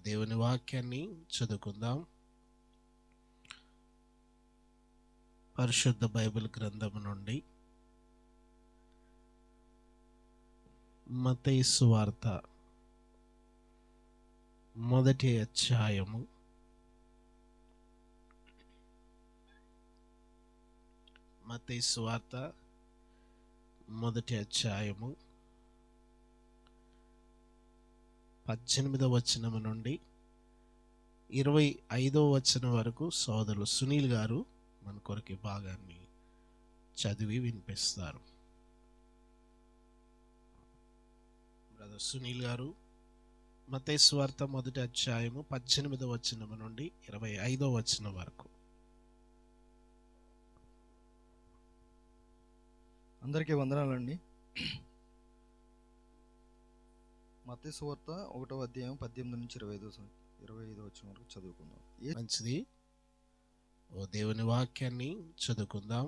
దేవుని వాక్యాన్ని చదువుకుందాం. పరిశుద్ధ బైబిల్ గ్రంథం నుండి మత్తయి సువార్త మొదటి అధ్యాయము 18వ వచనం నుండి 25వ వచనం వరకు సోదరులు సునీల్ గారు మన కొరకు భాగాన్ని చదివి వినిపిస్తారు. బ్రదర్ సునీల్ గారు మత్తయి సువార్త మొదటి అధ్యాయము 18వ వచనం నుండి 25వ వచనం వరకు. అందరికీ వందనాలండి. మత్తయి సువార్త 1వ అధ్యాయం 18 నుంచి 25 వచనం వరకు చదువుకుందాం. మంచిది. దేవుని వాక్యాన్ని చదువుకుందాం.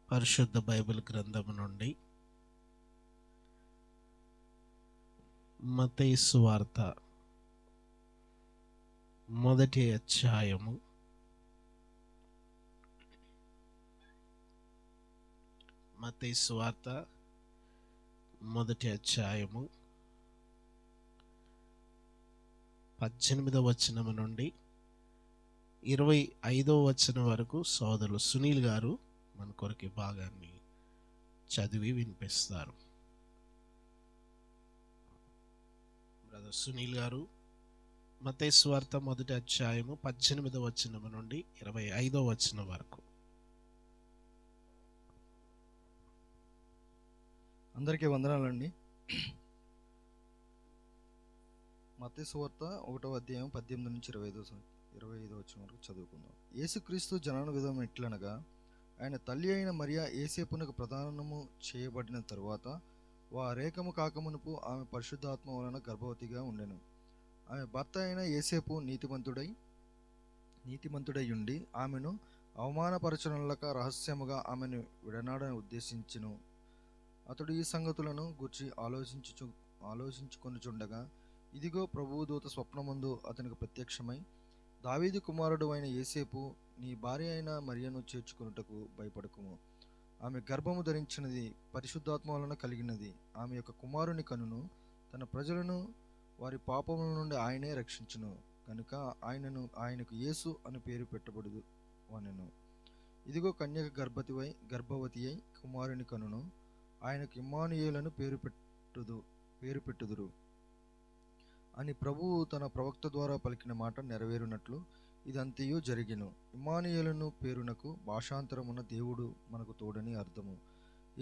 పరిశుద్ధ బైబిల్ గ్రంథం నుండి మత్తయి సువార్త మొదటి అధ్యాయము 18వ వచనం నుండి 25వ వచనం వరకు సోదరులు సునీల్ గారు మన కొరకు భాగాన్ని చదివి వినిపిస్తారు. బ్రదర్ సునీల్ గారు మత్తయి సువార్త మొదటి అధ్యాయము 18వ వచనం నుండి 25వ వచనం వరకు. అందరికీ వందనాలండి. మత్తయి సువార్త 1వ అధ్యాయం 18 నుంచి 25 వచనం వరకు చదువుకుందాం. యేసుక్రీస్తు జనన విధానం ఎట్లనగా, ఆయన తల్లి అయిన మరియా యేసేపునకు ప్రదానము చేయబడిన తరువాత వారేకము కాకమునుపు ఆమె పరిశుద్ధాత్మ వలన గర్భవతిగా ఉండెను. ఆమె భర్త అయిన యేసేపు నీతిమంతుడై ఉండి ఆమెను అవమానపరచనలక రహస్యముగా ఆమెను విడనాడని ఉద్దేశించెను. అతడు ఈ సంగతులను గూర్చి ఆలోచించుకొనుచుండగా, ఇదిగో ప్రభువు దూత స్వప్నమందు అతనికి ప్రత్యక్షమై, దావీదు కుమారుడు అయిన యేసేపు, నీ భార్య అయిన మరియను చేర్చుకొనుటకు భయపడకుము. ఆమె గర్భము ధరించినది పరిశుద్ధాత్మ వలన కలిగినది. ఆమె యొక్క కుమారుని కనును. తన ప్రజలను వారి పాపముల నుండి ఆయనే రక్షించును. కనుక ఆయనకు యేసు అని పేరు పెట్టబడుదు అనెను. ఇదిగో కన్యక గర్భవతి అయి కుమారుని కనును. ఆయనకు ఇమ్మానుయేలను పేరు పెట్టుదురు అని ప్రభువు తన ప్రవక్త ద్వారా పలికిన మాట నెరవేరునట్లు ఇదంతయు జరిగెను. ఇమ్మానుయేలను పేరునకు భాషాంతరమున దేవుడు మనకు తోడని అర్థము.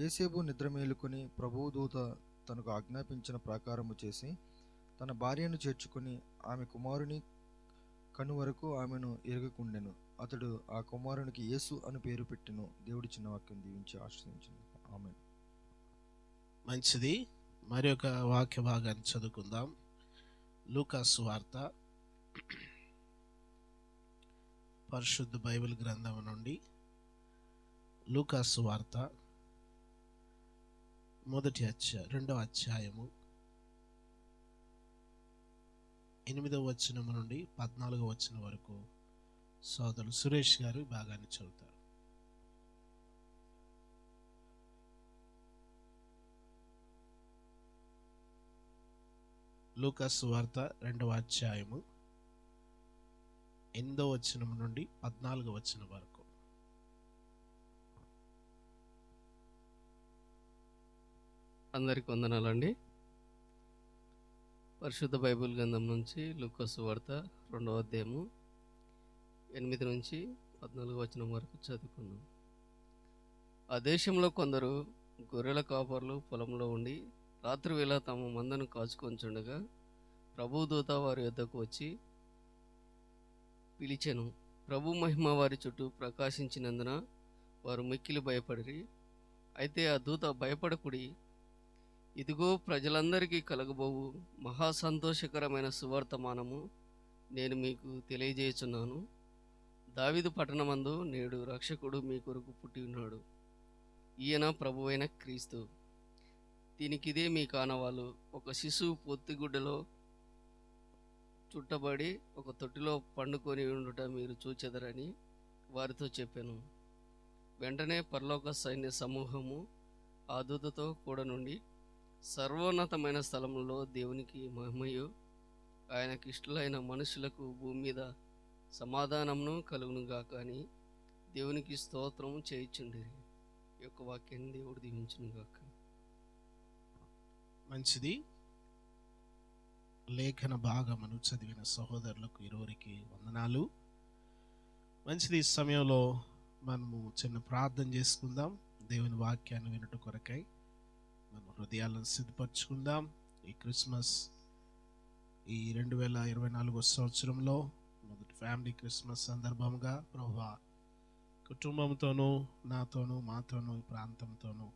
యేసేపు నిద్ర మేలుకొని ప్రభువు దూత తనకు ఆజ్ఞాపించిన ప్రకారము చేసి తన భార్యను చేర్చుకొని ఆమె కుమారుని కను వరకు ఆమెను ఎరగకుండెను. అతడు ఆ కుమారునికి యేసు అని పేరు పెట్టెను. దేవుడి చిన్న వాక్యం దీవించి ఆశీర్వదించును. ఆమేన్. మంచిది. మరి ఒక వాక్య భాగాన్ని చదువుకుందాం. లూకా సువార్త పరిశుద్ధ బైబిల్ గ్రంథం నుండి లూకా సువార్త రెండవ అధ్యాయము 8వ వచనం నుండి 14వ వచనం వరకు సోదరులు సురేష్ గారు భాగాన్ని చదువుతారు. లూకా సువార్త 2వ అధ్యాయము 8వ వచనం నుండి 14వ వచనం వరకు. అందరికి వందనాలండి. పరిశుద్ధ బైబిల్ గ్రంథం నుంచి లూకా సువార్త 2వ అధ్యాయము 8 నుంచి 14వ వచనం వరకు చదువుకుందాం. ఆ దేశంలో కొందరు గొర్రెల కాపర్లు పొలంలో ఉండి రాత్రివేళ తమ మందను కాచుకొంచుండగా ప్రభు దూత వారి యొద్దకు వచ్చి పిలిచెను. ప్రభు మహిమ వారి చుట్టూ ప్రకాశించినందున వారు మిక్కిలి భయపడిరి. అయితే ఆ దూత, భయపడకుడి, ఇదిగో ప్రజలందరికీ కలగబోవు మహా సంతోషకరమైన సువర్తమానము నేను మీకు తెలియజేయుచున్నాను. దావీదు పట్టణమందు నేడు రక్షకుడు మీ కొరకు పుట్టి ఉన్నాడు. ఈయన ప్రభువైన క్రీస్తు. దీనికిదే మీ కానవాలు. ఒక శిశువు పొత్తిగుడ్డలో చుట్టబడి ఒక తొట్టిలో పండుకొని ఉండుట మీరు చూచెదరని వారితో చెప్పాను. వెంటనే పరలోక సైన్య సమూహము ఆ దూతతో కూడా నుండి సర్వోన్నతమైన స్థలములో దేవునికి మహిమయు, ఆయనకి ఇష్టలైన మనుషులకు భూమి మీద సమాధానమును కలుగును గాక అని దేవునికి స్తోత్రము చేయుచుండిరి. ఈ యొక్క వాక్యాన్ని దేవుడు దీవించును గాక. మంచిది. లేఖన భాగమును చదివిన సహోదరులకు ఇరువురికి వందనాలు. మంచిది. ఈ సమయంలో మనము చిన్న ప్రార్థన చేసుకుందాం. దేవుని వాక్యాన్ని వినుట కొరకై మన హృదయాలను సిద్ధపరచుకుందాం. ఈ క్రిస్మస్, ఈ 2024 సంవత్సరంలో మొదటి ఫ్యామిలీ క్రిస్మస్ సందర్భంగా ప్రభువా కుటుంబంతోనూ, నాతోనూ, మాతోనూ, ఈ ప్రాంతంతోనూ,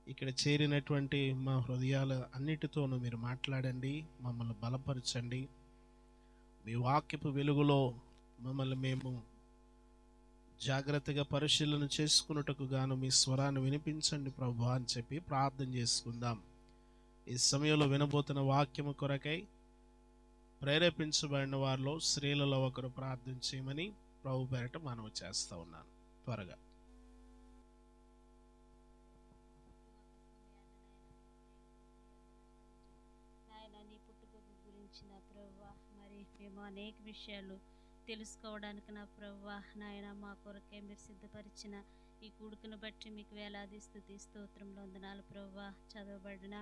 ఇక్కడ చేరినటువంటి మా హృదయాల అన్నిటితోనూ మీరు మాట్లాడండి, మమ్మల్ని బలపరచండి. మీ వాక్యపు వెలుగులో మమ్మల్ని మేము జాగ్రత్తగా పరిశీలన చేసుకున్నట్టుకు గాను మీ స్వరాన్ని వినిపించండి ప్రభువా అని చెప్పి ప్రార్థన చేసుకుందాం. ఈ సమయంలో వినబోతున్న వాక్యము కొరకై ప్రేరేపించబడిన వారిలో స్త్రీలలో ఒకరు ప్రార్థన చేయమని ప్రభు పేరట మనవి చేస్తూ ఉన్నాను. త్వరగా నాయన నీ పుట్టుక గురించి నా ప్రభువా, మరి మేము అనేక విషయాలు తెలుసుకోవడానికి నా ప్రభువా నాయన మా కొరకే మీరు సిద్ధపరిచిన ఈ కూడుకును బట్టి మీకు వేలాది స్తుతి స్తోత్రంలో వందనాలు ప్రభువా. చదవబడిన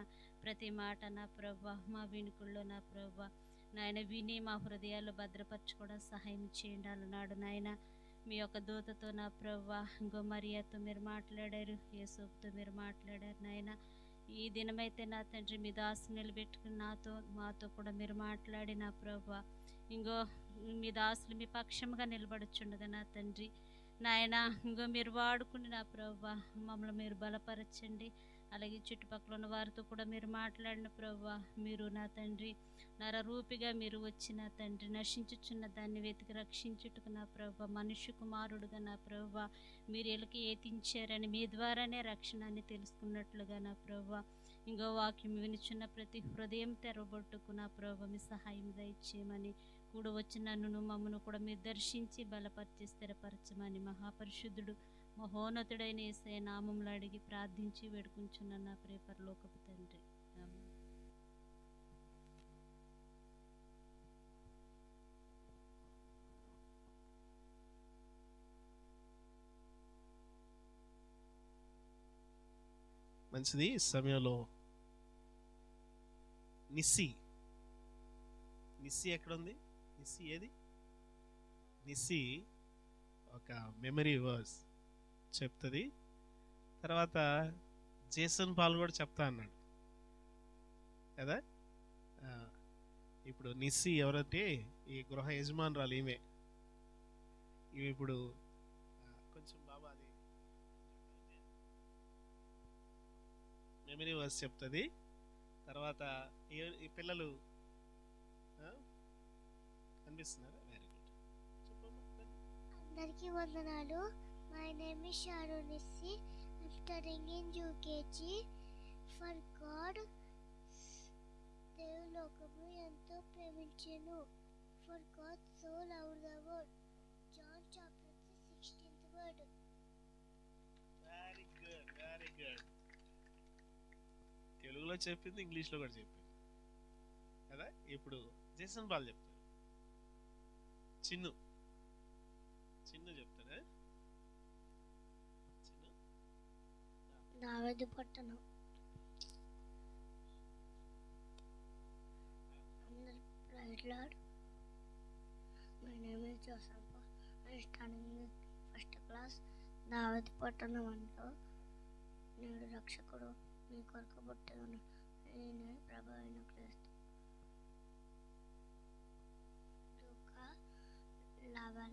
ప్రతి మాట నా ప్రభువా మా వినుకుల్లో నా ప్రభువా నాయన విని మా హృదయాల్లో భద్రపరచుకోవడం సహాయం చేయండి అలనాడు నాయన. మీ యొక్క దూతతో నా ప్రభువా ఇంకో మరియాతో మీరు మాట్లాడారు, యేసూపుతో మీరు మాట్లాడారు నాయన. ఈ దినమైతే నా తండ్రి మీ దాసు నిలబెట్టుకుని మాతో కూడా మీరు మాట్లాడి నా ప్రభువా ఇంకో మీ దాసులు మీ పక్షముగా నిలబడుచుండగా నా తండ్రి నాయన ఇంకో మీరు వాడుకుని నా ప్రభువా మమ్మల్ని మీరు బలపరచండి. అలాగే చుట్టుపక్కల ఉన్న వారితో కూడా మీరు మాట్లాడిన ప్రభువా మీరు నా తండ్రి నరరూపిగా మీరు వచ్చిన తండ్రి నశించుచున్న దాన్ని వెతికి రక్షించుటకు నా ప్రభువా మనుష్య కుమారుడుగా నా ప్రభువా మీరు ఎలకి ఏతించారని మీ ద్వారానే రక్షణని తెలుసుకున్నట్లుగా నా ప్రభువా ఇంకో వాక్యం వినిచున్న ప్రతి హృదయం తెరబొట్టుకు నా ప్రభువా మీ సహాయం దయచేయమని కూడా వచ్చి నన్ను మమ్మను కూడా మీరు దర్శించి బలపరిచి స్థిరపరచమని మహాపరిశుద్ధుడు మహోన్నతుడైన యేసయ్య నామములో అడిగి ప్రార్థించి వేడుకుంటున్న నా ప్రియ పరలోకపు తండ్రి, ఆమేన్. మంచిది. ఈ సమయంలో నిస్సి ఎక్కడుంది? నిస్సి ఏది? నిస్సి ఒక మెమరీ వర్స్ చెప్తుంది. తర్వాత జేసన్ పాల్ కూడా చెప్తా అన్నాడు కదా. ఇప్పుడు నిస్సి ఎవరంటే ఈ గృహ యజమానురాలు ఈమె ఇప్పుడు కొంచెం బాబా అది మెమరీ వర్స్ చెప్తుంది. తర్వాత ఈ పిల్లలు కనిపిస్తున్నారా? Very good. అందరికీ వందనాలు. My name is Sharon Nissi. I am studying in UKG. For God దేవుడు లోకము ఎంతో ప్రేమించెను. For God so loved the world. John chapter 16th word. Very good, very good. తెలుగులో చెప్పింది, ఇంగ్లీష్లో కూడా చెప్పింది కదా. ఇప్పుడు జేసన్ పాల్ చెప్తారు. చిన్ను చెప్తారా? దావీదు పట్టణం. అందరు praise Lord. My name is Joseph. I studying first class. దావీదు పట్టణం అంటూ నేడు రక్షకుడు మీ కొరకు పుట్టెను. నేనే ప్రభు అయిన క్రీస్తు. లూకా 11:11.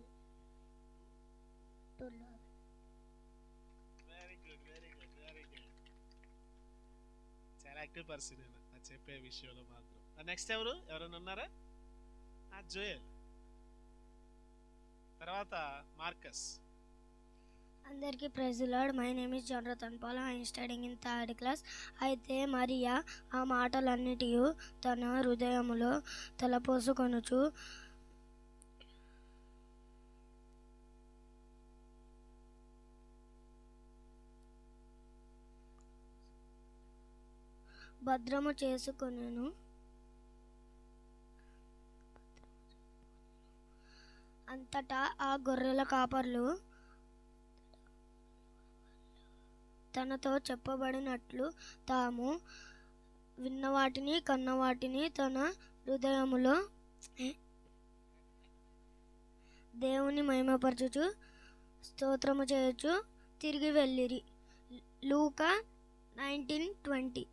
Very good, very good, very good. చాలా యాక్టివ్ పర్సన్ నేను చెప్పే విషయంలో మాత్రం. నెక్స్ట్ ఎవరైనా ఉన్నారా? జోయల్. తర్వాత మార్కస్. అందరికీ praise Lord. My name is Jonathan Paul. I studying in third class. అయితే మరియా ఆ మాటలన్నిటి తన హృదయములో తలపోసుకొనుచు భద్రము చేసుకొనెను. అంతటా ఆ గొర్రెల కాపర్లు తనతో చెప్పబడినట్లు తాము విన్నవాటిని కన్నవాటిని తన హృదయములో దేవుని మహిమపరచుచు స్తోత్రము చేయొచ్చు తిరిగి వెళ్ళిరి. లూకా 19:20.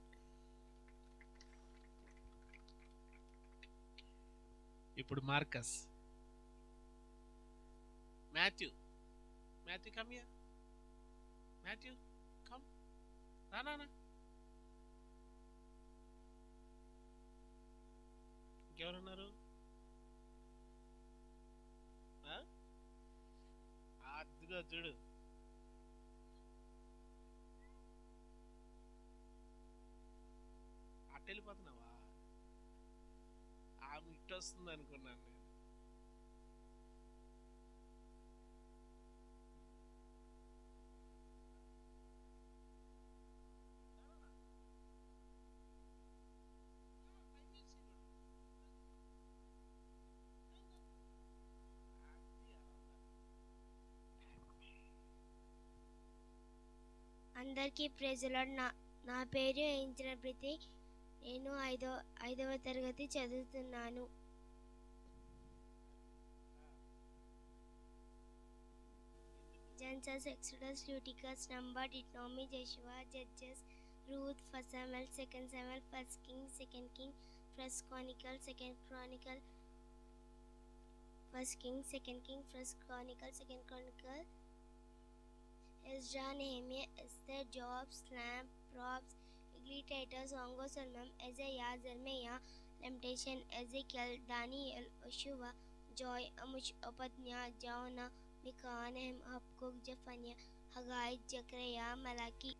ఇప్పుడు Marcus. Matthew come here. Matthew come. రానా. ఇంకెవరున్నారు? అదిగో చూడు. అటు వెళ్ళిపోతున్నావా? ఆమె ఇటు వస్తుంది అనుకున్నాను నేను. అందరికీ ప్రైజ్ లార్డ్. నా పేరు ఏంచిన ప్రీతి. నేను ఐదవ తరగతి చదువుతున్నాను. Genesis, Exodus, Leviticus, Number, Deuteronomy, Joshua, Judges, Ruth, 1 Samuel, 2 Samuel, 1 King, 2 King, 1 Chronicle, 2 Chronicle, 1 King, 2 King, 1 Chronicle, 2 Chronicle, Ezra, Nehemiah, Esther, Job, Slam, Proverbs, Ecclesiastes, Song of Solomon, Isaiah, Jeremiah, Lamentation, Ezekiel, Daniel, Joshua, Joy, Amos, Obadiah, Jonah, Micah, Nahum, Habakkuk, Zephaniah, Haggai, Zechariah, Malachi.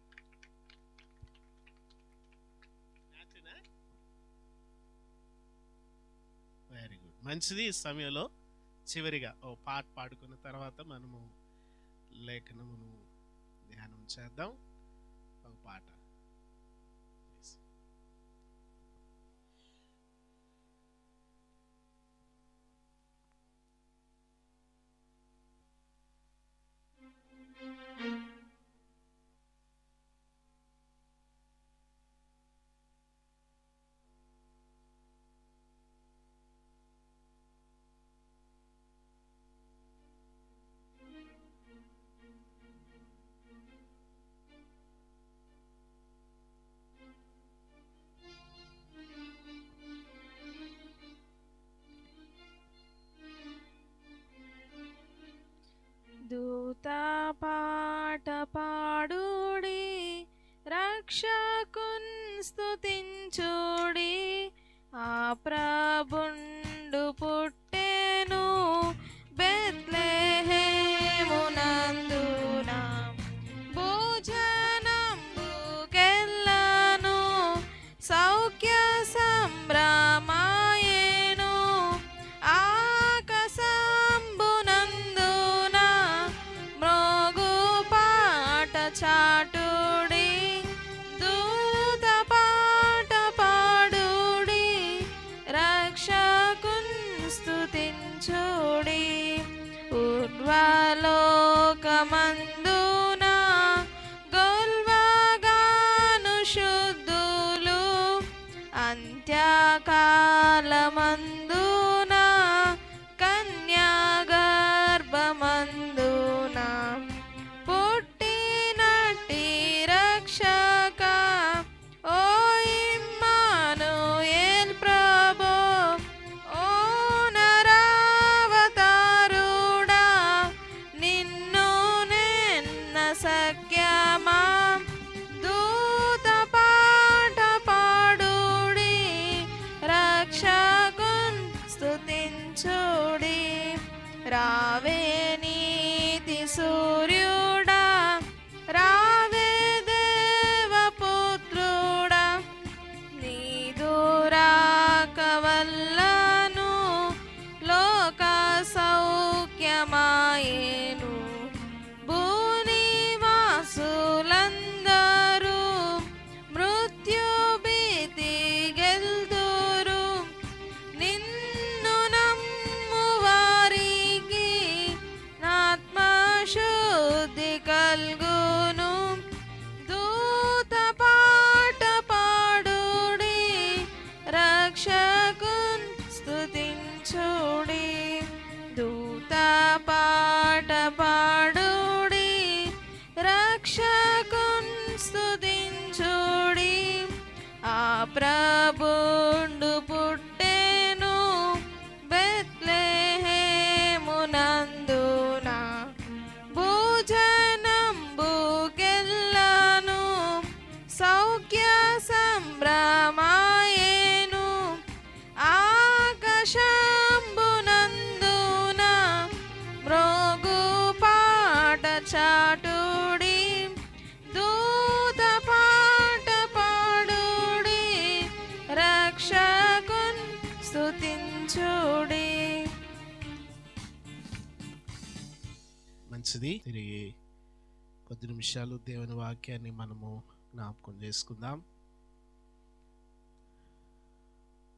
Very good. మంచిది. ఈ సమయంలో చివరిగా ఓ పాట పాడుకున్న తర్వాత మనము లేఖనమును ధ్యానం చేద్దాం. ఒక పాట. దూత పాట పాడుడి, రక్షకున్ స్తుతించుడి. ఆ ప్రభుండు పుట్టెను బెత్లెహేమునందున, భోజనంబుకెళ్ళను సౌఖ్య సంభ్రమాయేను. ఆకాశంబునందున మ్రోగు పాట చాటుడి, దూత పాట పాడుడి, రక్షకున్ స్తుతించుడి. ఊర్ధ్వలోకమందున గొల్వగాను శుద్ధులు, అంత్యకాలమందున కన్యాగర్భమందున పుట్టినట్టి రక్షక, ఓ ఇమ్మానుయేల్ ప్రభో, ఓ నరావతారుడా, నిన్ను నిన్న సఖ్యమా. దూత పాట పాడుడి, రక్షకున్ నీదురాక వల్లను లోక సౌఖ్యమాయేను. భూనివాసులందరూ మృత్యు భీతి గెల్దురు. నిన్ను నమ్ము వారికి ఆత్మశుద్ధి కల్గును. దూత పాట పాడుడి, రక్షకున్ స్తుతించుడి. దూత పాట పాడుడి, రక్షకున్ స్తుతించుడి. ఆ ప్రభుండు పుట్టెను బెత్లెహేమునందున. భోజనంబుకెల్లను సౌఖ్య సంభ్రమాయేను. ఆకాశంబునందున మ్రోగు పాట చాటుడి. దూత పాట పాడుడి, రక్షకున్ స్తుతించుడి. మంచిది. తిరిగి కొద్ది నిమిషాలు దేవుని వాక్యాన్ని మనము జ్ఞాపకం చేసుకుందాం.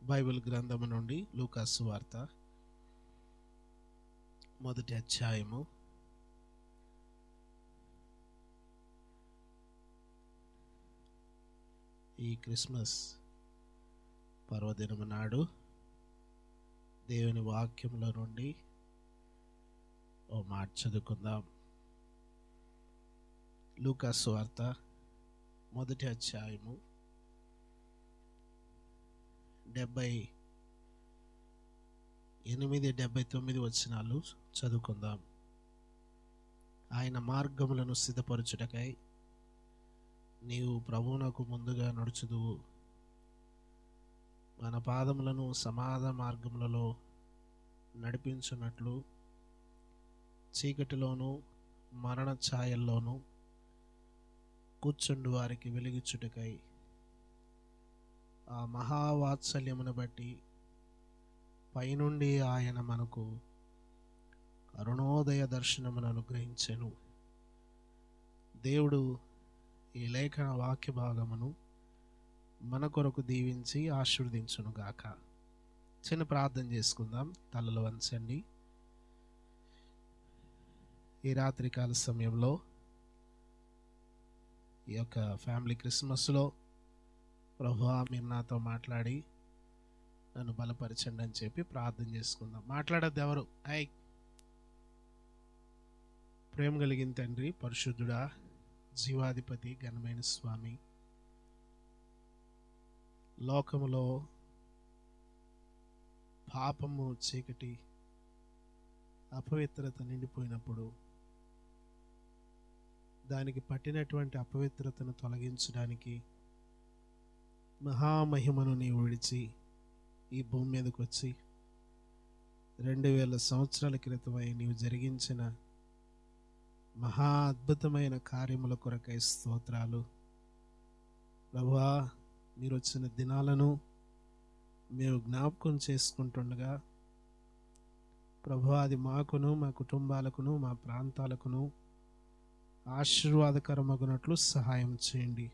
బైబిల్ గ్రంథము నుండి లూకా సువార్త 1వ అధ్యాయము. ఈ క్రిస్మస్ పర్వదినము నాడు దేవుని వాక్యంలో నుండి ఓ మాట చదువుకుందాం. లూకా సువార్త 1వ అధ్యాయము 78-79 వచనాలు చదువుకుందాం. ఆయన మార్గములను సిద్ధపరచుటకై నీవు ప్రభువునకు ముందుగా నడుచుదువు. మన పాదములను సమాధ మార్గములలో నడిపించున్నట్లు చీకటిలోను మరణ ఛాయల్లోనూ కూర్చుండు వారికి వెలిగించుటకై ఆ మహావాత్సల్యమును బట్టి పైనుండి ఆయన మనకు అరుణోదయ దర్శనమును అనుగ్రహించెను. దేవుడు ఈ లేఖన వాక్య భాగమును మన కొరకు దీవించి ఆశీర్వదించునుగాక. చిన్న ప్రార్థన చేసుకుందాం. తలలు వంచండి. ఈ రాత్రికాల సమయంలో ఈ యొక్క ఫ్యామిలీ క్రిస్మస్లో ప్రభువా మీరు నాతో మాట్లాడి నన్ను బలపరచండి అని చెప్పి ప్రార్థన చేసుకుందాం. మాట్లాడద్దు ఎవరు. ప్రేమ కలిగిన తండ్రి, పరిశుద్ధుడా, జీవాధిపతి, ఘనమైన స్వామి, లోకములో పాపము, చీకటి, అపవిత్రత నిండిపోయినప్పుడు దానికి పట్టినటువంటి అపవిత్రతను తొలగించడానికి మహామహిమను నీవు విడిచి ఈ భూమి మీదకి వచ్చి 2000 సంవత్సరాల క్రితమై నీవు జరిగించిన మహా అద్భుతమైన కార్యముల కొరకై స్తోత్రాలు. ప్రభువా, మీరు వచ్చిన దినాలను మేము జ్ఞాపకం చేసుకుంటుండగా ప్రభువా, అది మాకును, మా కుటుంబాలకును, మా ప్రాంతాలకును ఆశీర్వాదకరమగునట్లు సహాయం చేయండి.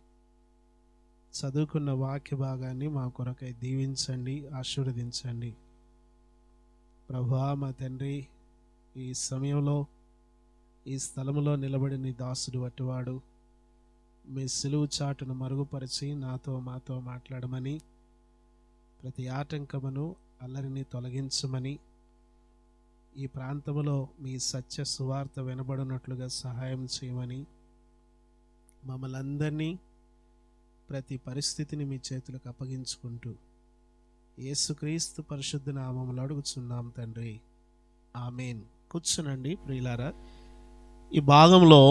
చదువుకున్న వాక్య భాగాన్ని మా కొరకై దీవించండి, ఆశీర్వదించండి. ప్రభువా, మా తండ్రి, ఈ సమయంలో ఈ స్థలములో నిలబడి నీ దాసుడు వట్టివాడు మీ సిలువు చాటును మరుగుపరిచి నాతో మాతో మాట్లాడమని, ప్రతి ఆటంకమును అల్లరిని తొలగించమని, ఈ ప్రాంతములో మీ సత్య సువార్త వినబడినట్లుగా సహాయం చేయమని, మమ్మల్ని అందరినీ ప్రతి పరిస్థితిని మీ చేతులకు అప్పగించుకుంటూ యేసుక్రీస్తు పరిశుద్ధ నామములో అడుగుచున్నాం తండ్రి, ఆమేన్. కూర్చునండి ప్రియులారా. ఈ భాగంలో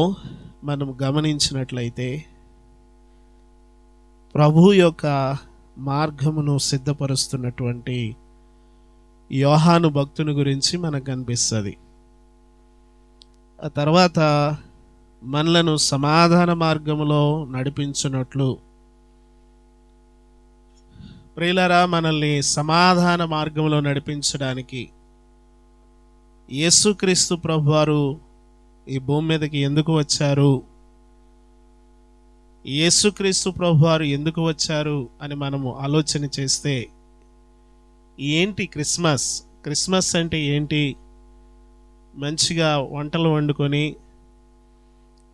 మనం గమనించినట్లయితే ప్రభు యొక్క మార్గమును సిద్ధపరుస్తున్నటువంటి యోహాను భక్తుని గురించి మనకు కనిపిస్తుంది. ఆ తర్వాత మనలను సమాధాన మార్గములో నడిపించున్నట్లు ప్రియులారా, మనల్ని సమాధాన మార్గంలో నడిపించడానికి యేసుక్రీస్తు ప్రభువారు ఈ భూమి మీదకి ఎందుకు వచ్చారు, యేసుక్రీస్తు ప్రభువారు ఎందుకు వచ్చారు అని మనము ఆలోచన చేస్తే, ఏంటి క్రిస్మస్ అంటే ఏంటి? మంచిగా వంటలు వండుకొని,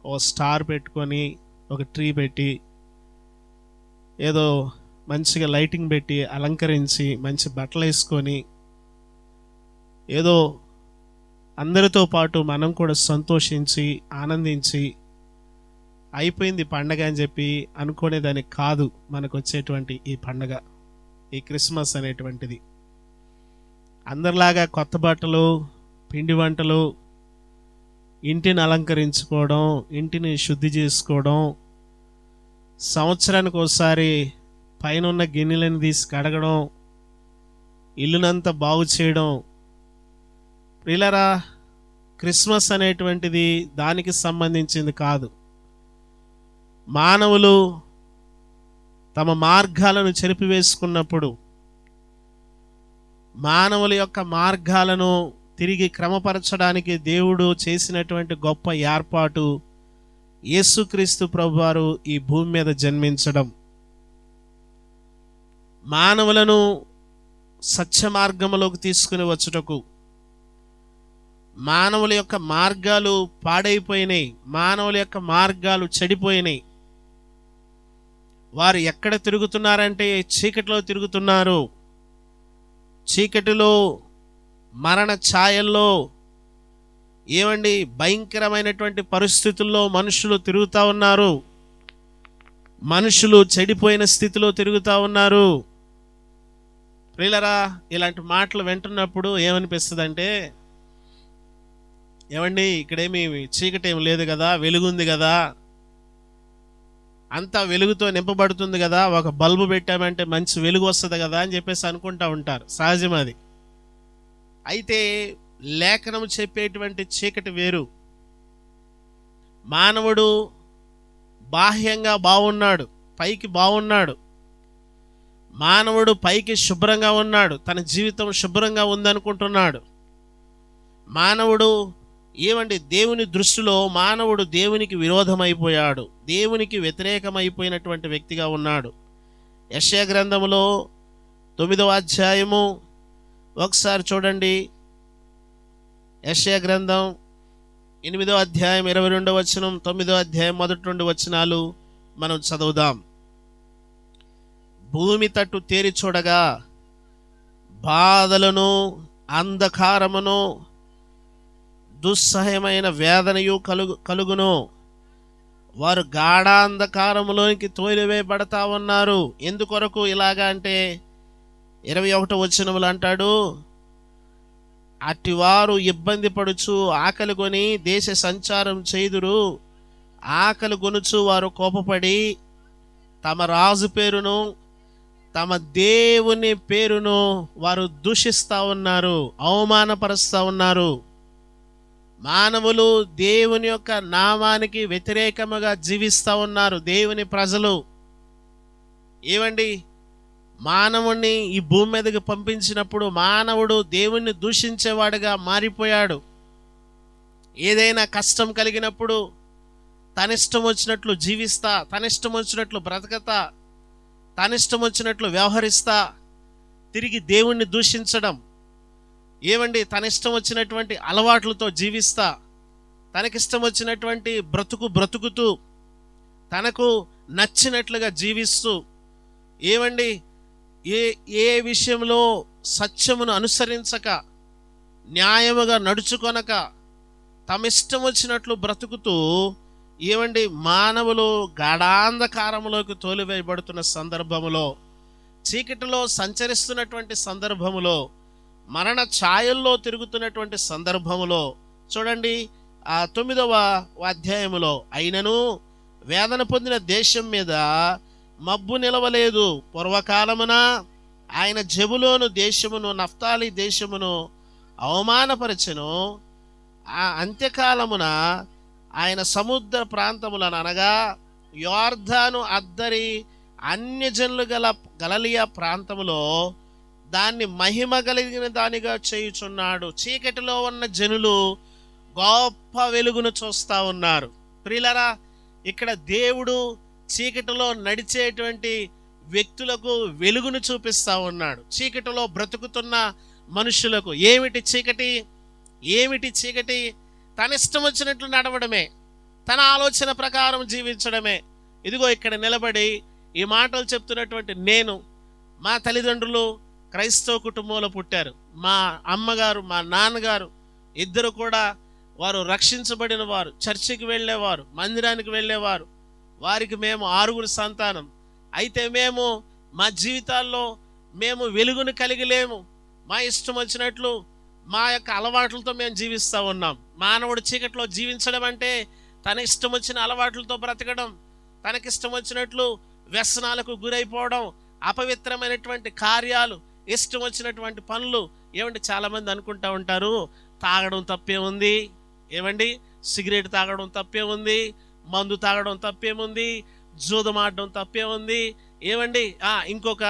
ఓ స్టార్ పెట్టుకొని, ఒక ట్రీ పెట్టి, ఏదో మంచిగా లైటింగ్ పెట్టి అలంకరించి, మంచి బట్టలు వేసుకొని, ఏదో అందరితో పాటు మనం కూడా సంతోషించి ఆనందించి అయిపోయింది పండగ అని చెప్పి అనుకునేదానికి కాదు మనకు వచ్చేటువంటి ఈ పండగ, ఈ క్రిస్మస్ అనేటువంటిది. అందరిలాగా కొత్త బట్టలు, పిండి వంటలు, ఇంటిని అలంకరించుకోవడం, ఇంటిని శుద్ధి చేసుకోవడం, సంవత్సరానికి ఒకసారి పైన ఉన్న గిన్నెలను తీసి కడగడం, ఇల్లునంతా బాగు చేయడం. ప్రియులారా, క్రిస్మస్ అనేటువంటిది దానికి సంబంధించింది కాదు. మానవులు తమ మార్గాలను చెరిపివేసుకున్నప్పుడు, మానవుల యొక్క మార్గాలను తిరిగి క్రమపరచడానికి దేవుడు చేసినటువంటి గొప్ప ఏర్పాటు యేసుక్రీస్తు ప్రభువారు ఈ భూమి మీద జన్మించడం, మానవులను సత్య మార్గంలోకి తీసుకుని వచ్చుటకు. మానవుల యొక్క మార్గాలు పాడైపోయినాయి, మానవుల యొక్క మార్గాలు చెడిపోయినాయి. వారు ఎక్కడ తిరుగుతున్నారంటే చీకటిలో తిరుగుతున్నారు. చీకటిలో, మరణ ఛాయల్లో, ఏమండి, భయంకరమైనటువంటి పరిస్థితుల్లో మనుషులు తిరుగుతూ ఉన్నారు. మనుషులు చెడిపోయిన స్థితిలో తిరుగుతూ ఉన్నారు. ప్రియులారా, ఇలాంటి మాటలు వింటున్నప్పుడు ఏమనిపిస్తుంది అంటే, ఏమండి, ఇక్కడేమి చీకటి ఏమి లేదు కదా, వెలుగుంది కదా, అంతా వెలుగుతో నింపబడుతుంది కదా, ఒక బల్బు పెట్టామంటే మంచి వెలుగు వస్తుంది కదా అని చెప్పేసి అనుకుంటా ఉంటారు. సహజం అది. అయితే లేఖనం చెప్పేటువంటి చీకటి వేరు. మానవుడు బాహ్యంగా బాగున్నాడు, పైకి బాగున్నాడు, మానవుడు పైకి శుభ్రంగా ఉన్నాడు, తన జీవితం శుభ్రంగా ఉందనుకుంటున్నాడు. మానవుడు ఏమండి, దేవుని దృష్టిలో మానవుడు దేవునికి విరోధమైపోయాడు, దేవునికి వ్యతిరేకమైపోయినటువంటి వ్యక్తిగా ఉన్నాడు. యెషయా గ్రంథములో 9వ అధ్యాయము ఒకసారి చూడండి. యెషయా గ్రంథం 8వ అధ్యాయం 22వ వచనం, 9వ అధ్యాయం మొదటి 2 వచనాలు మనం చదువుదాం. భూమి తట్టు తేరి చూడగా బాధలను, అంధకారమును, దుస్సహమైన వేదనయు కలుగును. వారు గాఢాంధకారములోనికి తోలివేయబడతా ఉన్నారు. ఎందుకొరకు ఇలాగా అంటే 21వ వచనములు అంటాడు, అటివారు ఇబ్బంది పడుచు ఆకలి కొని దేశ సంచారం చేయుదురు. ఆకలి కొనుచు వారు కోపపడి తమ రాజు పేరును, తమ దేవుని పేరును వారు దూషిస్తూ ఉన్నారు, అవమానపరుస్తూ ఉన్నారు. మానవులు దేవుని యొక్క నామానికి వ్యతిరేకముగా జీవిస్తూ ఉన్నారు. దేవుని ప్రజలు ఏమండి, మానవుణ్ణి ఈ భూమి మీదకి పంపించినప్పుడు మానవుడు దేవుణ్ణి దూషించేవాడుగా మారిపోయాడు. ఏదైనా కష్టం కలిగినప్పుడు తనిష్టం వచ్చినట్లు జీవిస్తా, తనిష్టం వచ్చినట్లు బ్రతకతా, తనిష్టం వచ్చినట్లు వ్యవహరిస్తా, తిరిగి దేవుణ్ణి దూషించడం. ఏమండి, తనిష్టం వచ్చినటువంటి అలవాట్లతో జీవిస్తా, తనకిష్టం వచ్చినటువంటి బ్రతుకుతూ, తనకు నచ్చినట్లుగా జీవిస్తూ, ఏమండి, ఏ విషయంలో సత్యమును అనుసరించక, న్యాయముగా నడుచుకొనక, తమిష్టం వచ్చినట్లు బ్రతుకుతూ, ఏమండి, మానవులు గాఢాంధకారంలోకి తోలివేయబడుతున్న సందర్భములో, చీకటిలో సంచరిస్తున్నటువంటి సందర్భములో, మరణ ఛాయల్లో తిరుగుతున్నటువంటి సందర్భములో చూడండి, ఆ 9వ అధ్యాయములో, అయినను వేదన పొందిన దేశం మీద మబ్బు నిలవలేదు. పూర్వకాలమున ఆయన జెబులోను దేశమును, నఫ్తాలి దేశమును అవమానపరచెను. ఆ అంత్యకాలమున ఆయన సముద్ర ప్రాంతములను, అనగా యోర్దాను అద్దరి అన్యజనులు గల గలిలయ ప్రాంతములో దాన్ని మహిమ కలిగిన దానిగా చేయుచున్నాడు. చీకటిలో ఉన్న జనులు గొప్ప వెలుగును చూస్తా ఉన్నారు. ప్రియులారా, ఇక్కడ దేవుడు చీకటిలో నడిచేటువంటి వ్యక్తులకు వెలుగును చూపిస్తా ఉన్నాడు. చీకటిలో బ్రతుకుతున్న మనుషులకు ఏమిటి చీకటి? తన ఇష్టం వచ్చినట్లు నడవడమే, తన ఆలోచన ప్రకారం జీవించడమే. ఇదిగో ఇక్కడ నిలబడి ఈ మాటలు చెప్తున్నటువంటి నేను, మా తల్లిదండ్రులు క్రైస్తవ కుటుంబంలో పుట్టారు. మా అమ్మగారు, మా నాన్నగారు ఇద్దరు కూడా వారు రక్షించబడిన వారు, చర్చికి వెళ్ళేవారు, మందిరానికి వెళ్ళేవారు. వారికి మేము 6 సంతానం. అయితే మేము మా జీవితాల్లో మేము వెలుగును కలిగి లేము. మా ఇష్టం వచ్చినట్లు మా యొక్క అలవాట్లతో మేము జీవిస్తూ ఉన్నాం. మానవుడు చీకట్లో జీవించడం అంటే తన ఇష్టం వచ్చిన అలవాట్లతో బ్రతకడం, తనకిష్టం వచ్చినట్లు వ్యసనాలకు గురైపోవడం, అపవిత్రమైనటువంటి కార్యాలు, ఇష్టం వచ్చినటువంటి పనులు. ఏమండి, చాలామంది అనుకుంటా ఉంటారు, తాగడం తప్పే ఉంది, ఏమండి, సిగరెట్ తాగడం తప్పే ఉంది, మందు తాగడం తప్పేముంది, జూదమాడడం తప్పేముంది, ఏమండి, ఇంకొక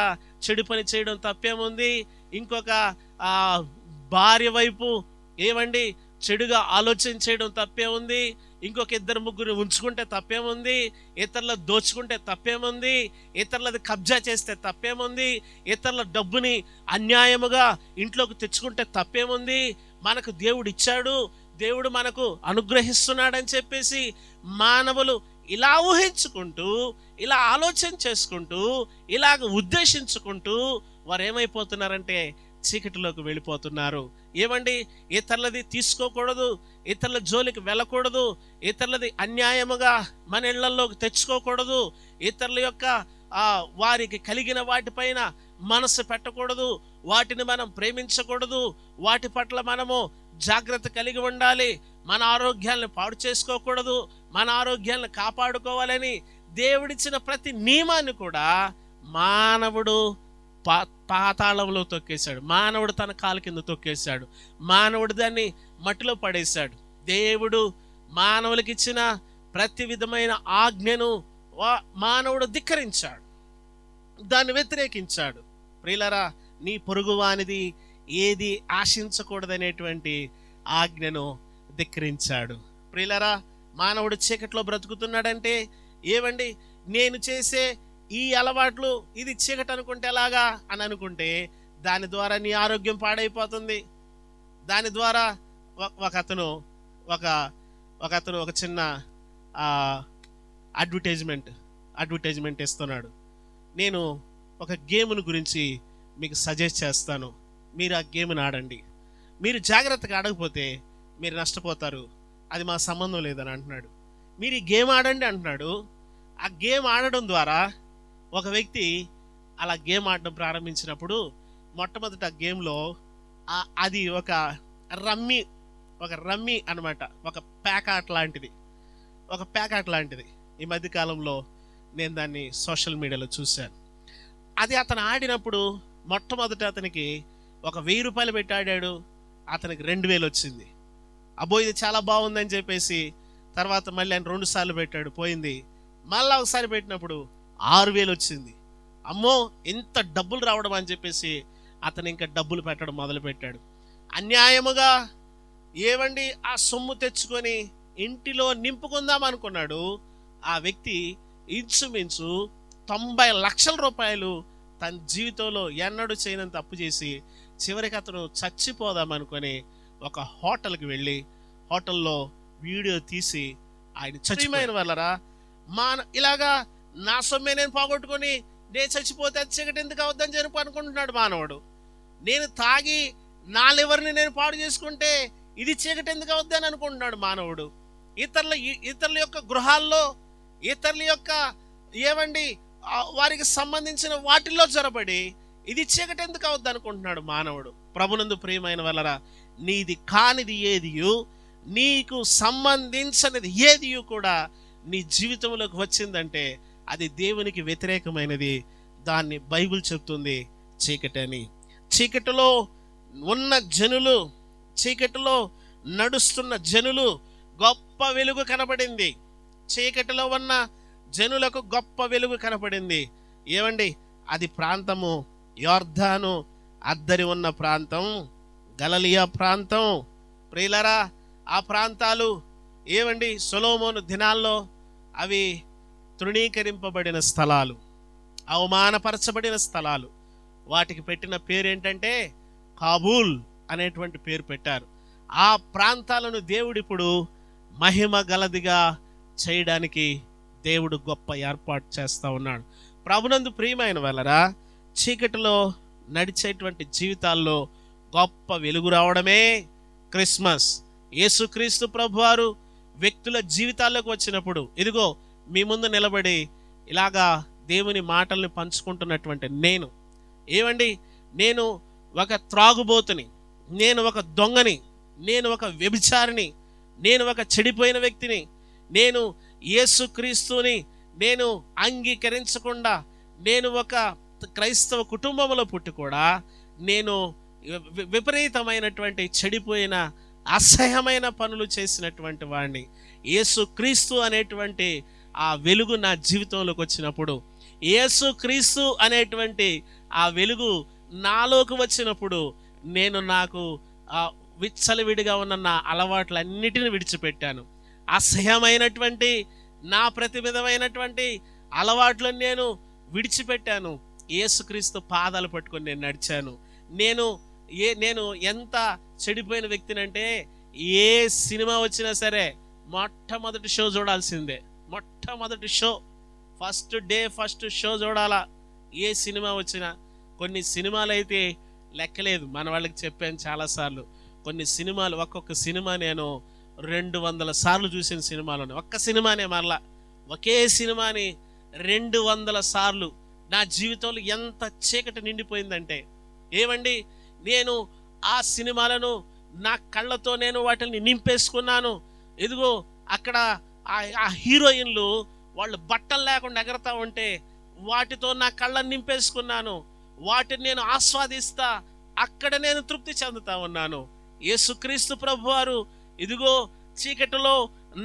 చెడు పని చేయడం తప్పేముంది, ఇంకొక భార్య వైపు ఏమండి చెడుగా ఆలోచన చేయడం తప్పేముంది, ఇంకొక 2-3 ఉంచుకుంటే తప్పేముంది, ఇతరుల దోచుకుంటే తప్పేముంది, ఇతరులది కబ్జా చేస్తే తప్పేముంది, ఇతరుల డబ్బుని అన్యాయముగా ఇంట్లోకి తెచ్చుకుంటే తప్పేముంది, మనకు దేవుడు ఇచ్చాడు, దేవుడు మనకు అనుగ్రహిస్తున్నాడని చెప్పేసి మానవులు ఇలా ఊహించుకుంటూ, ఇలా ఆలోచన చేసుకుంటూ, ఇలాగ ఉద్దేశించుకుంటూ వారు ఏమైపోతున్నారంటే చీకటిలోకి వెళ్ళిపోతున్నారు. ఏమండి, ఇతరులది తీసుకోకూడదు, ఇతరుల జోలికి వెళ్ళకూడదు, ఇతరులది అన్యాయముగా మన ఇళ్లలోకి తెచ్చుకోకూడదు, ఇతరుల యొక్క వారికి కలిగిన వాటిపైన మనసు పెట్టకూడదు, వాటిని మనం ప్రేమించకూడదు, వాటి పట్ల మనము జాగ్రత్త కలిగి ఉండాలి, మన ఆరోగ్యాలను పాడు చేసుకోకూడదు, మన ఆరోగ్యాలను కాపాడుకోవాలని దేవుడిచ్చిన ప్రతి నియమాన్ని కూడా మానవుడు పాతాళంలో తొక్కేశాడు. మానవుడు తన కాలు కింద తొక్కేశాడు. మానవుడు దాన్ని మట్టిలో పడేశాడు. దేవుడు మానవులకి ఇచ్చిన ప్రతి విధమైన ఆజ్ఞను మానవుడు ధిక్కరించాడు, దాన్ని వ్యతిరేకించాడు. ప్రియులారా, నీ పొరుగువానిది ఏది ఆశించకూడదనేటువంటి ఆజ్ఞను ధిక్కరించాడు. ప్రియులారా, మానవుడు చీకట్లో బ్రతుకుతున్నాడంటే ఏమండి, నేను చేసే ఈ అలవాట్లు ఇది చీకటి అనుకుంటే ఎలాగా అని అనుకుంటే దాని ద్వారా నీ ఆరోగ్యం పాడైపోతుంది. దాని ద్వారా ఒకతను ఒక చిన్న అడ్వర్టైజ్మెంట్ ఇస్తున్నాడు. నేను ఒక గేమ్ను గురించి మీకు సజెస్ట్ చేస్తాను, మీరు ఆ గేమ్ని ఆడండి, మీరు జాగ్రత్తగా ఆడకపోతే మీరు నష్టపోతారు, అది మా సంబంధం లేదని అంటున్నాడు. మీరు ఈ గేమ్ ఆడండి అంటున్నాడు. ఆ గేమ్ ఆడడం ద్వారా ఒక వ్యక్తి అలా గేమ్ ఆడడం ప్రారంభించినప్పుడు మొట్టమొదట గేమ్లో అది ఒక రమ్మీ అనమాట, ఒక ప్యాకాట్ లాంటిది. ఈ మధ్యకాలంలో నేను దాన్ని సోషల్ మీడియాలో చూశాను. అది అతను ఆడినప్పుడు మొట్టమొదట అతనికి ఒక 1000 రూపాయలు పెట్టి ఆడాడు, అతనికి 2000 వచ్చింది. అబ్బో ఇది చాలా బాగుందని చెప్పేసి తర్వాత మళ్ళీ ఆయన 2 సార్లు పెట్టాడు, పోయింది. మళ్ళీ ఒకసారి పెట్టినప్పుడు 6000 వచ్చింది. అమ్మో ఎంత డబ్బులు రావడం అని చెప్పేసి అతను ఇంకా డబ్బులు పెట్టడం మొదలుపెట్టాడు. అన్యాయముగా ఏవండి ఆ సొమ్ము తెచ్చుకొని ఇంటిలో నింపుకుందాం అనుకున్నాడు. ఆ వ్యక్తి ఇంచుమించు 90 లక్షల రూపాయలు తన జీవితంలో ఎన్నడూ చేయనంత అప్పు చేసి చివరికి అతను చచ్చిపోదామనుకొని ఒక హోటల్కి వెళ్ళి హోటల్లో వీడియో తీసి ఆయన చచ్చిపోయిన వాళ్ళరా ఇలాగా నా సొమ్మే నేను పోగొట్టుకొని నేను చచ్చిపోతే చీకటి ఎందుకు అవుద్దని చెప్పి అనుకుంటున్నాడు మానవుడు. నేను తాగి నా లివర్ని నేను పాడు చేసుకుంటే ఇది చీకటి ఎందుకు అవుద్దని అనుకుంటున్నాడు మానవుడు. ఇతరుల యొక్క గృహాల్లో ఇతరుల యొక్క ఏమండి వారికి సంబంధించిన వాటిల్లో జరబడి ఇది చీకటి ఎందుకు అవుద్ది అనుకుంటున్నాడు మానవుడు. ప్రభునందు ప్రియమైన వాళ్ళరా, నీది కానిది ఏదియు, నీకు సంబంధించినది ఏదియు కూడా నీ జీవితంలోకి వచ్చిందంటే అది దేవునికి వ్యతిరేకమైనది. దాన్ని బైబిల్ చెప్తుంది చీకటి అని. చీకటిలో ఉన్న జనులు, చీకటిలో నడుస్తున్న జనులు గొప్ప వెలుగు కనబడింది. చీకటిలో ఉన్న జనులకు గొప్ప వెలుగు కనపడింది. ఏమండి అది ప్రాంతము యొర్దాను అద్దరి ఉన్న ప్రాంతం, గలిలయ ప్రాంతం. ప్రియులారా, ఆ ప్రాంతాలు ఏమండి సొలొమోను దినాల్లో అవి తృణీకరింపబడిన స్థలాలు, అవమానపరచబడిన స్థలాలు. వాటికి పెట్టిన పేరు ఏంటంటే కాబూల్ అనేటువంటి పేరు పెట్టారు. ఆ ప్రాంతాలను దేవుడు ఇప్పుడు మహిమ గలదిగా చేయడానికి దేవుడు గొప్ప ఏర్పాటు చేస్తా ఉన్నాడు. ప్రభునందు ప్రియమైన వాళ్ళరా, చీకటిలో నడిచేటువంటి జీవితాల్లో గొప్ప వెలుగు రావడమే క్రిస్మస్. యేసుక్రీస్తు ప్రభువారు వ్యక్తుల జీవితాల్లోకి వచ్చినప్పుడు, ఇదిగో మీ ముందు నిలబడి ఇలాగా దేవుని మాటల్ని పంచుకుంటున్నటువంటి నేను ఒక త్రాగుబోతుని, నేను ఒక దొంగని, నేను ఒక వ్యభిచారిని, నేను ఒక చెడిపోయిన వ్యక్తిని, నేను యేసుక్రీస్తుని నేను అంగీకరించకుండా నేను ఒక క్రైస్తవ కుటుంబంలో పుట్టి కూడా నేను విపరీతమైనటువంటి చెడిపోయిన అసహ్యమైన పనులు చేసినటువంటి వాడిని. యేసుక్రీస్తు అనేటువంటి ఆ వెలుగు నా జీవితంలోకి వచ్చినప్పుడు, యేసుక్రీస్తు అనేటువంటి ఆ వెలుగు నాలోకి వచ్చినప్పుడు నాకు విచ్చలవిడిగా ఉన్న నా అలవాట్లన్నిటిని విడిచిపెట్టాను. అసహ్యమైనటువంటి నా ప్రతివిధమైనటువంటి అలవాట్లను నేను విడిచిపెట్టాను. యేసుక్రీస్తు పాదాలు పట్టుకొని నేను నడిచాను. నేను ఎంత చెడిపోయిన వ్యక్తినంటే, ఏ సినిమా వచ్చినా సరే మొట్టమొదటి షో చూడాల్సిందే. మొట్టమొదటి షో, ఫస్ట్ షో చూడాలా. ఏ సినిమా వచ్చినా. కొన్ని సినిమాలు అయితే లెక్కలేదు, మన వాళ్ళకి చెప్పాను చాలాసార్లు. కొన్ని సినిమాలు, ఒక్కొక్క సినిమా నేను 200 సార్లు చూసిన సినిమాలు ఉన్నాయి. ఒక్క సినిమానే మరలా ఒకే సినిమాని 200 సార్లు. నా జీవితంలో ఎంత చీకటి నిండిపోయిందంటే, ఏమండి నేను ఆ సినిమాలను నా కళ్ళతో నేను వాటిని నింపేసుకున్నాను. ఇదిగో అక్కడ ఆ హీరోయిన్లు వాళ్ళు బట్టలు లేకుండా ఎగరతా ఉంటే వాటితో నా కళ్ళని నింపేసుకున్నాను. వాటిని నేను ఆస్వాదిస్తా అక్కడ నేను తృప్తి చెందుతా ఉన్నాను. యేసుక్రీస్తు ప్రభువారు ఇదిగో చీకటిలో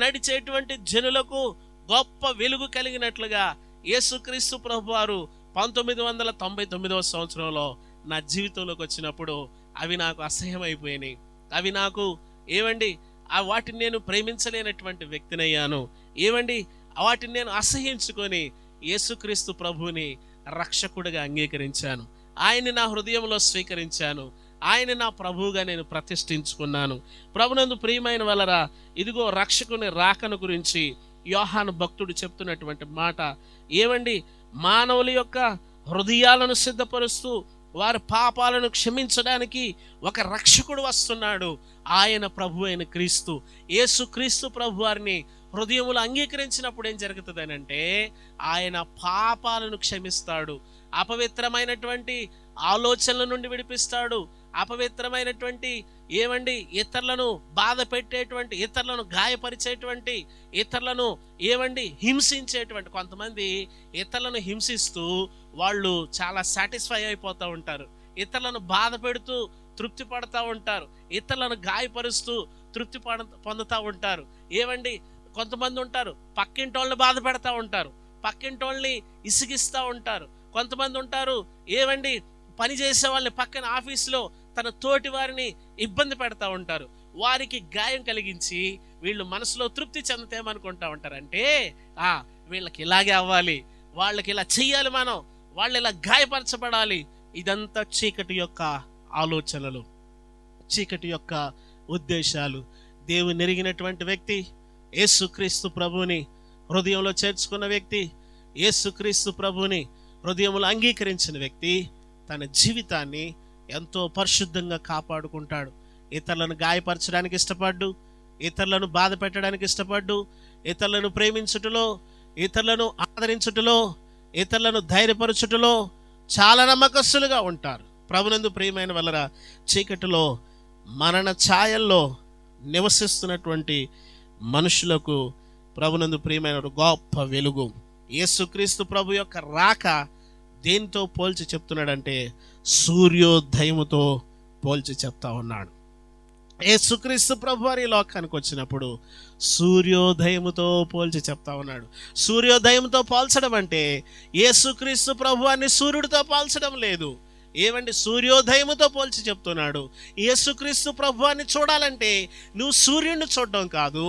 నడిచేటువంటి జనులకు గొప్ప వెలుగు కలిగినట్లుగా యేసుక్రీస్తు ప్రభువారు 1999వ సంవత్సరంలో నా జీవితంలోకి వచ్చినప్పుడు అవి నాకు అసహ్యమైపోయినాయి. అవి నాకు వాటిని నేను ప్రేమించలేనటువంటి వ్యక్తినయ్యాను. వాటిని నేను అసహ్యించుకొని యేసుక్రీస్తు ప్రభువుని రక్షకుడిగా అంగీకరించాను. ఆయన్ని నా హృదయంలో స్వీకరించాను. ఆయన నా ప్రభువుగా నేను ప్రతిష్ఠించుకున్నాను. ప్రభునందు ప్రియమైన వాళ్ళరా, ఇదిగో రక్షకుని రాకను గురించి యోహాను భక్తుడు చెప్తున్నటువంటి మాట, మానవుల యొక్క హృదయాలను సిద్ధపరుస్తూ వారి పాపాలను క్షమించడానికి ఒక రక్షకుడు వస్తున్నాడు. ఆయన ప్రభు అయిన క్రీస్తు. యేసుక్రీస్తు ప్రభు వారిని హృదయములు అంగీకరించినప్పుడు ఏం జరుగుతుందనంటే, ఆయన పాపాలను క్షమిస్తాడు. అపవిత్రమైనటువంటి ఆలోచనల నుండి విడిపిస్తాడు. అపవిత్రమైనటువంటి ఇతరులను బాధ పెట్టేటువంటి, ఇతరులను గాయపరిచేటువంటి, ఇతరులను హింసించేటువంటి, కొంతమంది ఇతరులను హింసిస్తూ వాళ్ళు చాలా సాటిస్ఫై అయిపోతూ ఉంటారు. ఇతరులను బాధ పెడుతూ తృప్తి పడుతూ ఉంటారు. ఇతరులను గాయపరుస్తూ తృప్తి పొందుతూ ఉంటారు. కొంతమంది ఉంటారు పక్కింటోళ్ళని బాధ పెడతా ఉంటారు, పక్కింటోళ్ళని ఇసిగిస్తూ ఉంటారు. కొంతమంది ఉంటారు పని చేసే వాళ్ళని పక్కన ఆఫీసులో తన తోటి వారిని ఇబ్బంది పెడతా ఉంటారు. వారికి గాయం కలిగించి వీళ్ళు మనసులో తృప్తి చెందుతామనుకుంటా ఉంటారంటే, వీళ్ళకి ఇలాగే అవ్వాలి, వాళ్ళకి ఇలా చెయ్యాలి, వాళ్ళు ఇలా గాయపరచబడాలి. ఇదంతా చీకటి యొక్క ఆలోచనలు, చీకటి యొక్క ఉద్దేశాలు. దేవుని ఎరిగినటువంటి వ్యక్తి, యేసుక్రీస్తు ప్రభువుని హృదయంలో చేర్చుకున్న వ్యక్తి, యేసుక్రీస్తు ప్రభువుని హృదయంలో అంగీకరించిన వ్యక్తి తన జీవితాన్ని ఎంతో పరిశుద్ధంగా కాపాడుకుంటాడు. ఇతరులను గాయపరచడానికి ఇష్టపడ్డు, ఇతరులను బాధ పెట్టడానికి ఇష్టపడ్డు, ఇతరులను ప్రేమించుటలో, ఇతరులను ఆదరించుటలో, ఇతరులను ధైర్యపరచుటలో చాలా నమ్మకస్తులుగా ఉంటారు. ప్రభునందు ప్రియమైన వలన చీకటిలో మరణ ఛాయల్లో నివసిస్తున్నటువంటి మనుషులకు ప్రభునందు ప్రియమైన గొప్ప వెలుగు. యేసుక్రీస్తు ప్రభు యొక్క రాక దేనితో పోల్చి చెప్తున్నాడంటే, సూర్యోదయముతో పోల్చి చెప్తా ఉన్నాడు. యేసుక్రీస్తు ప్రభువారు ఈ లోకానికి వచ్చినప్పుడు సూర్యోదయముతో పోల్చి చెప్తా ఉన్నాడు. సూర్యోదయంతో పోల్చడం అంటే యేసుక్రీస్తు ప్రభువారిని సూర్యుడితో పోల్చడం లేదు. ఏమండి, సూర్యోదయముతో పోల్చి చెప్తున్నాడు. యేసుక్రీస్తు ప్రభువారిని చూడాలంటే నువ్వు సూర్యుడిని చూడడం కాదు,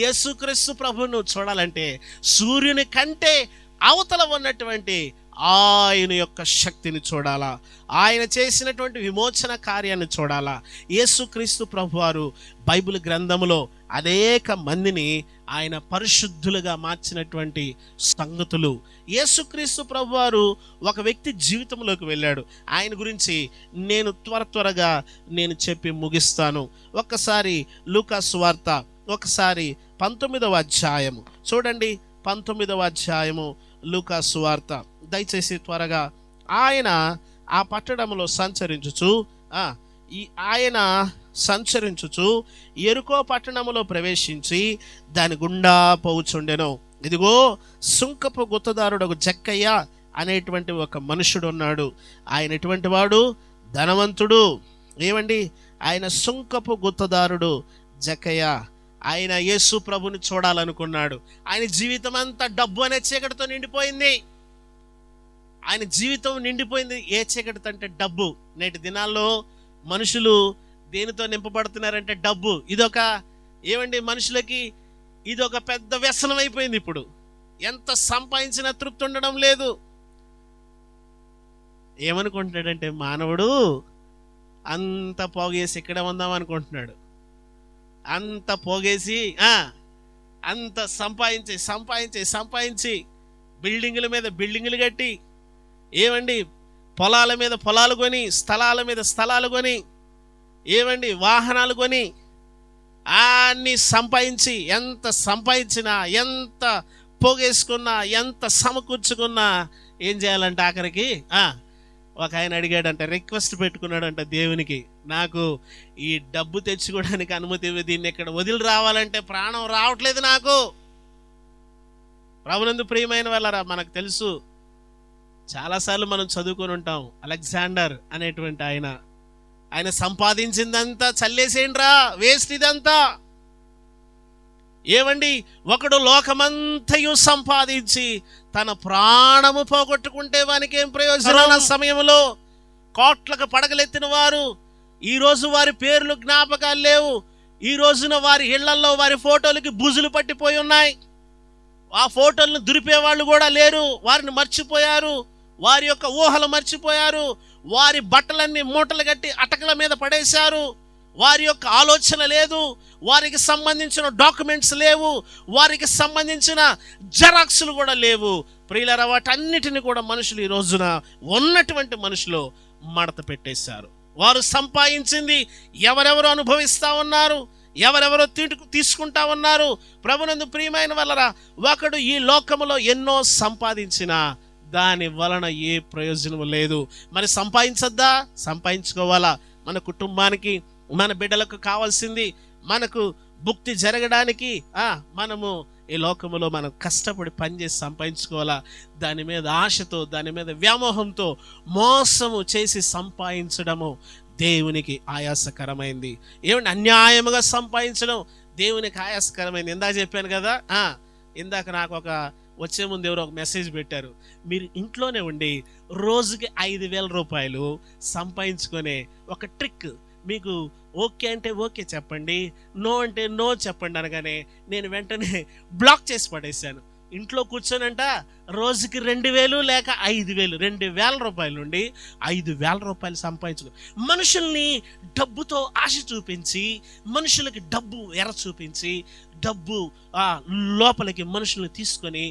యేసుక్రీస్తు ప్రభువుని నువ్వు చూడాలంటే సూర్యుని కంటే అవతల ఉన్నటువంటి ఆయన యొక్క శక్తిని చూడాలా, ఆయన చేసినటువంటి విమోచన కార్యాన్ని చూడాలా. యేసుక్రీస్తు ప్రభువారు బైబిల్ గ్రంథములో అనేక మందిని ఆయన పరిశుద్ధులుగా మార్చినటువంటి సంగతులు. యేసుక్రీస్తు ప్రభువారు ఒక వ్యక్తి జీవితంలోకి వెళ్ళాడు. ఆయన గురించి నేను త్వరగా చెప్పి ముగిస్తాను. ఒక్కసారి లూకా సువార్త ఒకసారి 19వ అధ్యాయము చూడండి. 19వ అధ్యాయము లూకా సువార్త, దయచేసి త్వరగా. ఆయన ఆ పట్టణంలో సంచరించుచు యెరికో పట్టణములో ప్రవేశించి దాని గుండా పోవుచుండెను. ఇదిగో సుంకపు గుత్తదారుడు జక్కయ్య అనేటువంటి ఒక మనుషుడు ఉన్నాడు. ఆయన ఎటువంటి వాడు? ధనవంతుడు. ఏమండి, ఆయన సుంకపు గుత్తదారుడు జక్కయ్య. ఆయన యేసు ప్రభుని చూడాలనుకున్నాడు. ఆయన జీవితం అంతా డబ్బు అనే చీకటితో నిండిపోయింది. ఆయన జీవితం నిండిపోయింది ఏ చీకటితో అంటే డబ్బు. నేటి దినాల్లో మనుషులు దేనితో నింపబడుతున్నారంటే డబ్బు. మనుషులకి ఇదొక పెద్ద వ్యసనం అయిపోయింది. ఇప్పుడు ఎంత సంపాదించినా తృప్తి ఉండడం లేదు. ఏమనుకుంటున్నాడంటే మానవుడు అంత పోగేసి ఇక్కడే ఉందాం అనుకుంటున్నాడు. అంత పోగేసి అంత సంపాదించి బిల్డింగుల మీద బిల్డింగులు కట్టి, ఏమండి, పొలాల మీద పొలాలు కొని, స్థలాల మీద స్థలాలు కొని, ఏమండి, వాహనాలు కొని, అన్నీ సంపాదించి ఎంత సంపాదించినా, ఎంత పోగేసుకున్నా, ఎంత సమకూర్చుకున్నా ఏం చేయాలంటే ఆఖరికి ఒక ఆయన అడిగాడంట, రిక్వెస్ట్ పెట్టుకున్నాడంట దేవునికి, నాకు ఈ డబ్బు తెచ్చుకోవడానికి అనుమతి ఇవ్వు, దీన్ని ఇక్కడ వదిలి రావాలంటే ప్రాణం రావట్లేదు నాకు. ప్రభునందు ప్రియమైన వాళ్ళరా, మనకు తెలుసు, చాలాసార్లు మనం చదువుకొని ఉంటాం. అలెగ్జాండర్ అనేటువంటి ఆయన సంపాదించిందంతా చల్లేసేయండిరా, వేస్ట్ ఇదంతా. ఏమండి, ఒకడు లోకమంతయు సంపాదించి తన ప్రాణము పోగొట్టుకుంటే వానికి ఏం ప్రయోజనం? సమయంలో కోట్లకు పడగలెత్తిన వారు ఈ రోజు వారి పేర్లు జ్ఞాపకాలు లేవు. ఈ రోజున వారి ఇళ్లల్లో వారి ఫోటోలకి బుజులు పట్టిపోయి ఉన్నాయి. ఆ ఫోటోలను దురిపేవాళ్ళు కూడా లేరు. వారిని మర్చిపోయారు, వారి యొక్క ఊహలు మర్చిపోయారు. వారి బట్టలన్నీ మూటలు కట్టి అటకల మీద పడేశారు. వారి యొక్క ఆలోచన లేదు, వారికి సంబంధించిన డాక్యుమెంట్స్ లేవు, వారికి సంబంధించిన జెరాక్స్లు కూడా లేవు. ప్రియులారా, వాటన్నిటిని కూడా మనుషులు ఈ రోజున ఉన్నటువంటి మనుషులు మడత పెట్టేశారు. వారు సంపాదించింది ఎవరెవరు అనుభవిస్తూ ఉన్నారు, ఎవరెవరో తీసుకుంటా ఉన్నారు. ప్రభునందు ప్రియమైన వాళ్ళరా, ఒకడు ఈ లోకములో ఎన్నో సంపాదించినా దాని వలన ఏ ప్రయోజనం లేదు. మరి సంపాదించద్దా? సంపాదించుకోవాలా. మన కుటుంబానికి, మన బిడ్డలకు కావాల్సింది, మనకు భుక్తి జరగడానికి మనము ఈ లోకములో మనం కష్టపడి పనిచేసి సంపాదించుకోవాలా. దాని మీద ఆశతో, దాని మీద వ్యామోహంతో మోసము చేసి సంపాదించడము దేవునికి ఆయాసకరమైంది. ఏమంటే అన్యాయముగా సంపాదించడం దేవునికి ఆయాసకరమైంది. ఇందాక చెప్పాను కదా, ఇందాక నాకు వచ్చే ముందు ఎవరో ఒక మెసేజ్ పెట్టారు, మీరు ఇంట్లోనే ఉండి రోజుకి 5,000 రూపాయలు సంపాదించుకునే ఒక ట్రిక్ మీకు ఓకే అంటే ఓకే చెప్పండి, నో అంటే నో చెప్పండి అనగానే నేను వెంటనే బ్లాక్ చేసి పడేశాను. ఇంట్లో కూర్చొనంట రోజుకి 2,000 లేక 5,000, 2,000 రూపాయల నుండి 5,000 రూపాయలు సంపాదించుకో. మనుషుల్ని డబ్బుతో ఆశ చూపించి, మనుషులకి డబ్బు ఎర చూపించి, డబ్బు లోపలికి మనుషుల్ని తీసుకొని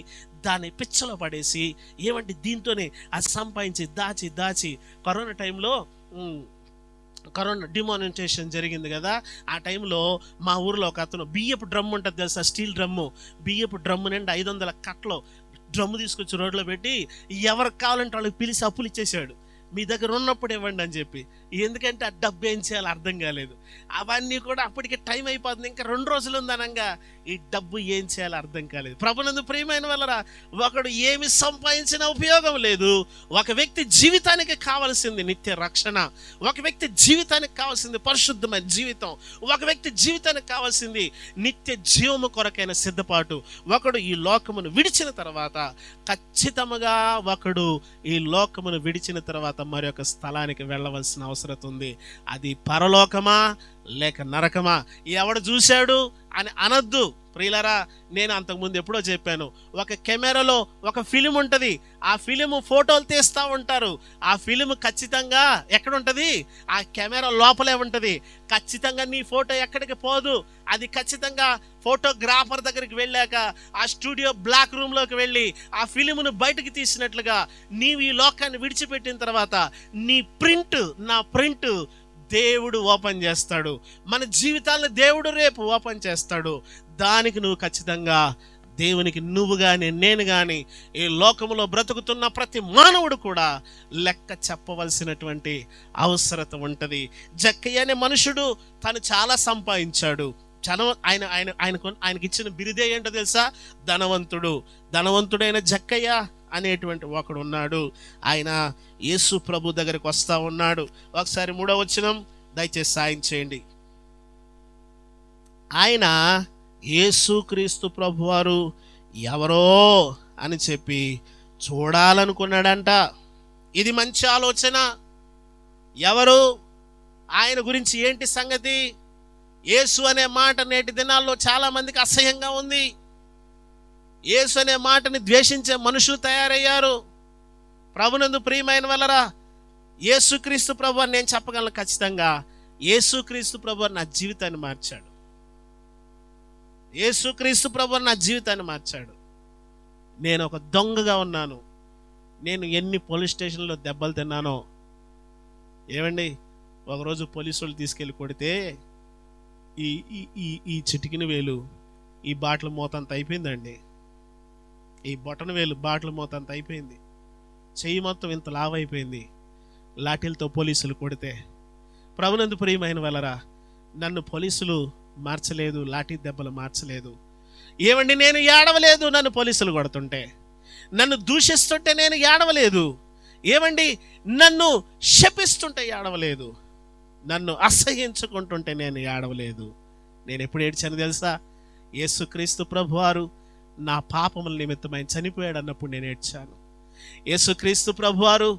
దాన్ని పిచ్చలో పడేసి, ఏమంటే దీంతోనే అది సంపాదించి దాచి కరోనా టైంలో కరోనా డిమానిటైజేషన్ జరిగింది కదా, ఆ టైంలో మా ఊరిలో ఒక అతను బియ్యపు డ్రమ్ము ఉంటుంది తెలుసా, స్టీల్ డ్రమ్ము, బియ్యపు డ్రమ్ము నుండి 500 కట్టలు డ్రమ్ము తీసుకొచ్చి రోడ్లో పెట్టి ఎవరికి కావాలంటే వాళ్ళకి పిలిచి అప్పులు ఇచ్చేసాడు. మీ దగ్గర ఉన్నప్పుడు ఇవ్వండి అని చెప్పి. ఎందుకంటే ఆ డబ్బు ఏం చేయాలో అర్థం కాలేదు. అవన్నీ కూడా అప్పటికి టైం అయిపోతుంది, ఇంకా 2 రోజులు ఉందనంగా ఈ డబ్బు ఏం చేయాలో అర్థం కాలేదు. ప్రభునందు ప్రియమైన వాళ్ళరా, ఒకడు ఏమి సంపాదించిన ఉపయోగం లేదు. ఒక వ్యక్తి జీవితానికి కావాల్సింది నిత్య రక్షణ, ఒక వ్యక్తి జీవితానికి కావాల్సింది పరిశుద్ధమైన జీవితం, ఒక వ్యక్తి జీవితానికి కావాల్సింది నిత్య జీవము కొరకైన సిద్ధపాటు. ఒకడు ఈ లోకమును విడిచిన తర్వాత ఖచ్చితంగా ఒకడు ఈ లోకమును విడిచిన తర్వాత మరొక స్థలానికి వెళ్ళవలసిన అవసరం ఉంది. అది పరలోకమా లేక నరకమా? ఎవడు చూశాడు అని అనొద్దు ప్రియులారా. నేను అంతకుముందు ఎప్పుడో చెప్పాను, ఒక కెమెరాలో ఒక ఫిలిం ఉంటుంది, ఆ ఫిలిం ఫోటోలు తీస్తూ ఉంటారు. ఆ ఫిలిం ఖచ్చితంగా ఎక్కడుంటుంది? ఆ కెమెరా లోపలే ఉంటుంది. ఖచ్చితంగా నీ ఫోటో ఎక్కడికి పోదు. అది ఖచ్చితంగా ఫోటోగ్రాఫర్ దగ్గరికి వెళ్ళాక ఆ స్టూడియో బ్లాక్ రూమ్లోకి వెళ్ళి ఆ ఫిలింను బయటకు తీసినట్లుగా నీవు ఈ లోకాన్ని విడిచిపెట్టిన తర్వాత నా ప్రింట్ దేవుడు ఓపెన్ చేస్తాడు. మన జీవితాలను దేవుడు రేపు ఓపెన్ చేస్తాడు. దానికి నువ్వు ఖచ్చితంగా దేవునికి నువ్వు కానీ నేను కానీ ఈ లోకంలో బ్రతుకుతున్న ప్రతి మానవుడు కూడా లెక్క చెప్పవలసినటువంటి అవసరత ఉంటుంది. జక్కయ్య అనే మనుషుడు తను చాలా సంపాదించాడు. ఆయనకి ఇచ్చిన బిరుదే ఏంటో తెలుసా? ధనవంతుడైన జక్కయ్య అనేటువంటి ఒకడు ఉన్నాడు. ఆయన యేసు ప్రభు దగ్గరికి వస్తా ఉన్నాడు. ఒకసారి 3వ వచనం దయచేసి సాయం చేయండి. ఆయన యేసుక్రీస్తు ప్రభువారు ఎవరో అని చెప్పి చూడాలనుకున్నాడంట. ఇది మంచి ఆలోచన. ఎవరు? ఆయన గురించి ఏంటి సంగతి? యేసు అనే మాట నేటి దినాల్లో చాలా మందికి అసహ్యంగా ఉంది. యేసు అనే మాటని ద్వేషించే మనుషులు తయారయ్యారు. ప్రభునందు ప్రియమైన వాళ్ళరా, యేసుక్రీస్తు ప్రభు అని నేను చెప్పగలను ఖచ్చితంగా. యేసుక్రీస్తు ప్రభు నా జీవితాన్ని మార్చాడు. యేసుక్రీస్తు ప్రభు నా జీవితాన్ని మార్చాడు. నేను ఒక దొంగగా ఉన్నాను. నేను ఎన్ని పోలీస్ స్టేషన్లో దెబ్బలు తిన్నానో. ఏమండి, ఒకరోజు పోలీసు వాళ్ళు తీసుకెళ్ళి కొడితే ఈ చిటికిన వేలు ఈ బాటల మోతంత అయిపోయిందండి. ఈ బొటన వేలు బాటల మోతంత అయిపోయింది. చెయ్యి మొత్తం ఇంత లావైపోయింది లాఠీలతో పోలీసులు కొడితే. ప్రభునందు ప్రియమైన వాళ్ళరా, నన్ను పోలీసులు మార్చలేదు, లాఠీ దెబ్బలు మార్చలేదు. ఏమండి, నేను ఏడవలేదు నన్ను పోలీసులు కొడుతుంటే. నన్ను దూషిస్తుంటే నేను ఏడవలేదు. ఏమండి, నన్ను శపిస్తుంటే ఏడవలేదు. నన్ను అసహ్యించుకుంటుంటే నేను ఏడవలేదు. నేను ఎప్పుడు ఏడ్చాను తెలుసా? యేసుక్రీస్తు ప్రభువారు నా పాపముల నిమిత్తమై చనిపోయాడు అన్నప్పుడు నేను ఏడ్చాను. యేసుక్రీస్తు ప్రభువారు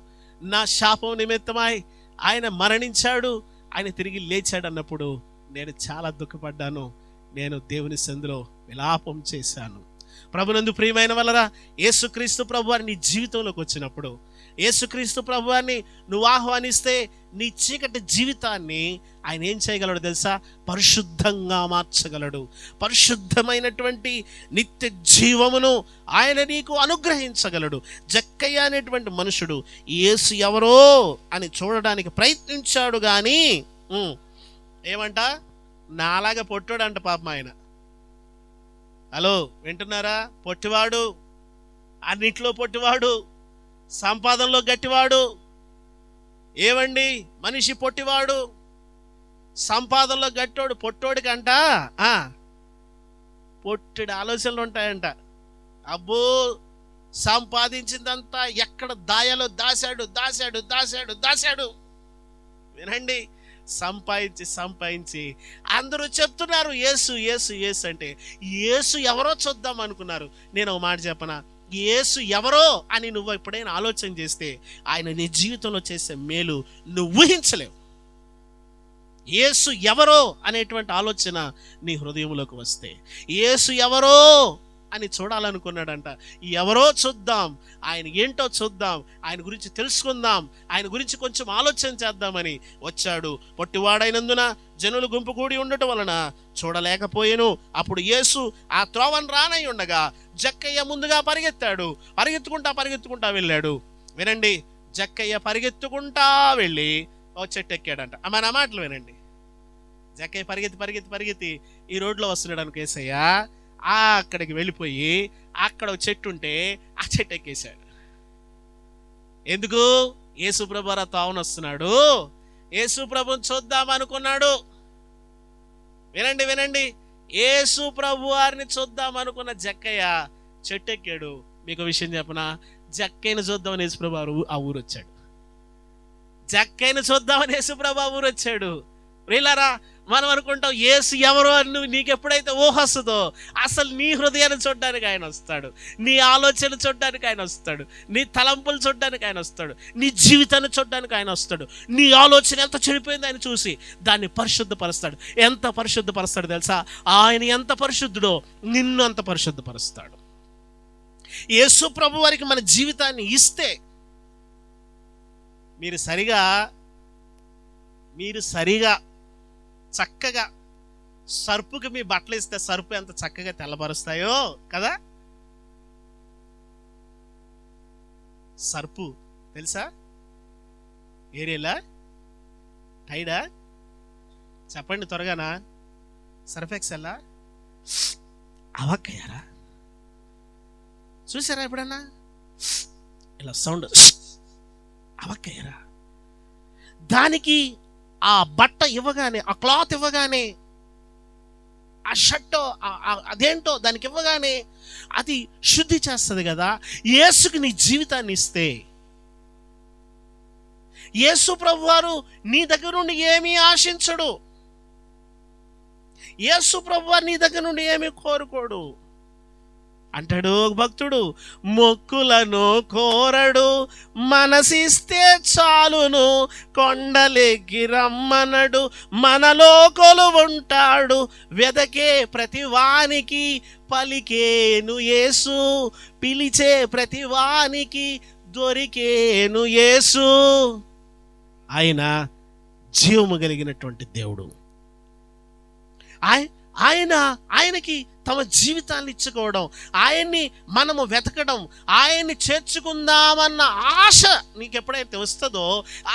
నా శాపం నిమిత్తమై ఆయన మరణించాడు, ఆయన తిరిగి లేచాడు అన్నప్పుడు నేను చాలా దుఃఖపడ్డాను. నేను దేవుని సందులో విలాపం చేశాను. ప్రభునందు ప్రియమైన వాళ్ళరా, యేసుక్రీస్తు ప్రభువారు నీ జీవితంలోకి వచ్చినప్పుడు, యేసుక్రీస్తు ప్రభువారిని నువ్వు ఆహ్వానిస్తే నీ చీకటి జీవితాన్ని ఆయన ఏం చేయగలడు తెలుసా? పరిశుద్ధంగా మార్చగలడు. పరిశుద్ధమైనటువంటి నిత్య జీవమును ఆయన నీకు అనుగ్రహించగలడు. జక్కయ్య అనేటువంటి మనుషుడు యేసు ఎవరో అని చూడడానికి ప్రయత్నించాడు కానీ ఏమంట? నాలాగా పొట్టాడంట పాపం ఆయన. హలో, వింటున్నారా? పొట్టివాడు, అన్నిట్లో పొట్టివాడు, సంపాదనలో గట్టివాడు. ఏమండి, మనిషి పొట్టివాడు, సంపాదనలో గట్టోడు. పొట్టోడికంట పొట్టిడి ఆలోచనలు ఉంటాయంట. అబ్బో, సంపాదించిందంతా ఎక్కడ దాయాలో దాశాడు దాశాడు దాశాడు దాశాడు. వినండి, సంపాదించి అందరూ చెప్తున్నారు యేసు యేసు యేసు అంటే. యేసు ఎవరో చూద్దాం అనుకున్నారు. నేను ఒక మాట చెప్పనా? యేసు ఎవరో అని నువ్వు ఎప్పుడైనా ఆలోచన చేస్తే ఆయన నీ జీవితంలో చేసే మేలు నువ్వు ఊహించలేవు. యేసు ఎవరో అనేటువంటి ఆలోచన నీ హృదయంలోకి వస్తే, యేసు ఎవరో అని చూడాలనుకున్నాడంట. ఎవరో చూద్దాం, ఆయన ఏంటో చూద్దాం, ఆయన గురించి తెలుసుకుందాం, ఆయన గురించి కొంచెం ఆలోచన చేద్దామని వచ్చాడు. పొట్టివాడైనందున జనులు గుంపు కూడి ఉండటం వలన చూడలేకపోయాను. అప్పుడు యేసు ఆ త్రోవను రానై ఉండగా జక్కయ్య ముందుగా పరిగెత్తుకుంటా వెళ్ళాడు. వినండి, జక్కయ్య పరిగెత్తుకుంటా వెళ్ళి ఓ చెట్టు ఎక్కాడంట. మన మాటలు వినండి. జక్కయ్య పరిగెత్తి ఈ రోడ్లో వస్తున్నాడు అనుకో యేసయ్య. అక్కడికి వెళ్ళిపోయి అక్కడ చెట్టు ఉంటే ఆ చెట్టు ఎక్కేశాడు. ఎందుకు? యేసుప్రభు తావునొస్తున్నాడు. యేసుప్రభుని చూద్దాం అనుకున్నాడు. వినండి వినండి, యేసు ప్రభు వారిని చూద్దాం అనుకున్న జక్కయ్య చెట్టు ఎక్కాడు. మీకు విషయం చెప్పనా, జక్కయ్యను చూద్దామని యేసుప్రభు ఆ ఊరు వచ్చాడు. జక్కయ్యను చూద్దామని యేసుప్రభు ఆ ఊరు వచ్చాడు. ప్రియులారా, మనం అనుకుంటాం యేసు ఎవరో అని నీకు ఎప్పుడైతే ఊహొస్తుందో, అసలు నీ హృదయాన్ని చూడడానికి ఆయన వస్తాడు, నీ ఆలోచన చూడడానికి ఆయన వస్తాడు, నీ తలంపులు చూడడానికి ఆయన వస్తాడు, నీ జీవితాన్ని చూడడానికి ఆయన వస్తాడు. నీ ఆలోచన ఎంత చెడిపోయింది ఆయన చూసి దాన్ని పరిశుద్ధపరుస్తాడు. ఎంత పరిశుద్ధపరుస్తాడు తెలుసా? ఆయన ఎంత పరిశుద్ధుడో నిన్ను అంత పరిశుద్ధపరుస్తాడు. యేసు ప్రభు వారికి మన జీవితాన్ని ఇస్తే మీరు సరిగా చక్కగా సర్పుకి మీ బట్టలు ఇస్తే సర్పు ఎంత చక్కగా తెల్లబరుస్తాయో కదా. సర్పు తెలుసా? ఏరియలా, టైడా, చెప్పండి త్వరగానా, సర్ఫెక్సెల్లా, అవక్కయ్యారా? చూసారా ఎప్పుడన్నా ఇలా సౌండ్? అవక్కయ్యారా? దానికి ఆ బట్ట ఇవ్వగానే, ఆ క్లాత్ ఇవ్వగానే, ఆ షర్ట్ అదేంటో దానికి ఇవ్వగానే అది శుద్ధి చేస్తుంది కదా. యేసుకి నీ జీవితాన్ని ఇస్తే, యేసు ప్రభు వారు నీ దగ్గర నుండి ఏమీ ఆశించడు. యేసు ప్రభు వారు నీ దగ్గర నుండి ఏమీ కోరుకోడు. అంటాడు భక్తుడు, మొక్కులను కోరడు, మనసిస్తే చాలును, కొండలెక్కి రమ్మనడు, మనలో కొలువుంటాడు, వెదకే ప్రతివానికి పలికేను యేసు, పిలిచే ప్రతివానికి దొరికేను యేసు. ఆయన జీవము కలిగినటువంటి దేవుడు. ఆయనకి తమ జీవితాన్ని ఇచ్చుకోవడం, ఆయన్ని మనము వెతకడం, ఆయన్ని చేర్చుకుందామన్న ఆశ నీకు ఎప్పుడైతే వస్తుందో,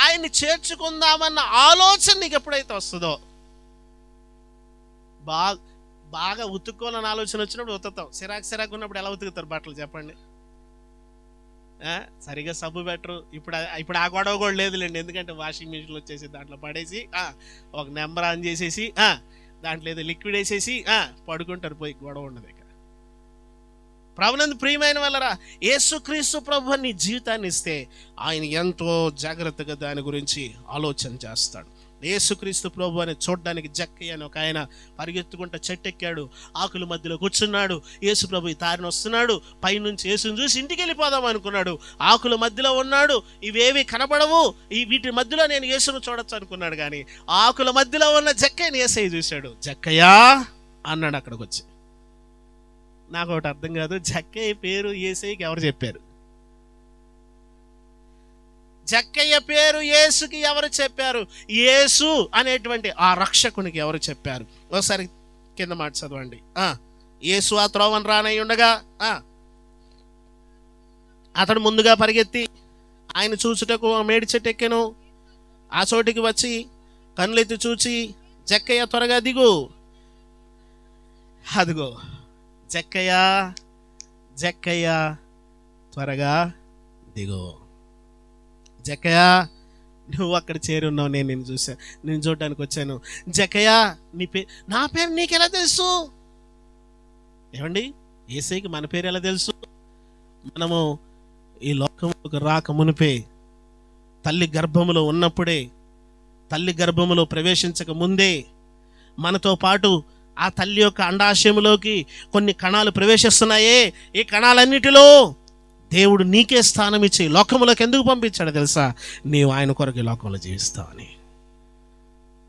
ఆయన్ని చేర్చుకుందామన్న ఆలోచన నీకు ఎప్పుడైతే వస్తుందో, బాగా ఉతుక్కోవాలని ఆలోచన వచ్చినప్పుడు ఉతుకుతాం. సిరాకు ఉన్నప్పుడు ఎలా ఉతుకుతారు బట్టలు చెప్పండి? సరిగా సబ్బు బెటరు. ఇప్పుడు ఆ గొడవ కూడా లేదులేండి, ఎందుకంటే వాషింగ్ మిషన్లో వచ్చేసి దాంట్లో పడేసి ఒక నెంబర్ ఆన్ చేసేసి దాంట్లో ఏదో లిక్విడ్ వేసేసి పడుకుంటారు, పోయి గొడవ ఉండదు. ఇక ప్రభునందు ప్రియమైన వాళ్ళరా, యేసుక్రీస్తు ప్రభు నీ జీవితాన్ని ఇస్తే ఆయన ఎంతో జాగ్రత్తగా దాని గురించి ఆలోచన చేస్తాడు. యేసుక్రీస్తు ప్రభు అని చూడడానికి జక్కయ్య అని ఒక ఆయన పరిగెత్తుకుంటూ చెట్టెక్కాడు, ఆకుల మధ్యలో కూర్చున్నాడు. యేసు ప్రభు ఈ తారిని వస్తున్నాడు, పైనుంచి యేసుని చూసి ఇంటికి వెళ్ళిపోదాం అనుకున్నాడు. ఆకుల మధ్యలో ఉన్నాడు, ఇవేవి కనపడవు, వీటి మధ్యలో నేను యేసును చూడొచ్చు అనుకున్నాడు. కానీ ఆకుల మధ్యలో ఉన్న జక్కయ్యని యేసయ్య చూశాడు. జక్కయ్యా అన్నాడు అక్కడికి వచ్చి. నాకు ఒకటి అర్థం కాదు, జక్కయ్య పేరు యేసయ్యకి ఎవరు చెప్పారు? జక్కయ్య పేరు యేసుకి ఎవరు చెప్పారు? యేసు అనేటువంటి ఆ రక్షకునికి ఎవరు చెప్పారు? ఒకసారి కింద మాట చదవండి. యేసు ఆ త్రోవను రానై ఉండగా అతడు ముందుగా పరిగెత్తి ఆయన చూచుటకు మేడి చెట్టు ఎక్కెను. ఆ చోటికి వచ్చి కన్నులెత్తి చూచి, జక్కయ్య త్వరగా దిగు. అదిగో జక్కయ్య త్వరగా దిగు. జక్కయ్య నువ్వు అక్కడ చేరి ఉన్నావు, నేను నిన్ను చూశాను, నేను చూడడానికి వచ్చాను. జక్కయ్య నా పేరు నీకు ఎలా తెలుసు? ఏమండి, యేసయ్యకి మన పేరు ఎలా తెలుసు? మనము ఈ లోకంలోకి రాక మునిపే, తల్లి గర్భములో ఉన్నప్పుడే, తల్లి గర్భములో ప్రవేశించక ముందే మనతో పాటు ఆ తల్లి యొక్క అండాశయములోకి కొన్ని కణాలు ప్రవేశిస్తున్నాయే. ఈ కణాలన్నిటిలో దేవుడు నీకే స్థానం ఇచ్చి లోకంలోకి ఎందుకు పంపించాడు తెలుసా? నీవు ఆయన కొరకు ఈ లోకంలో జీవిస్తావని.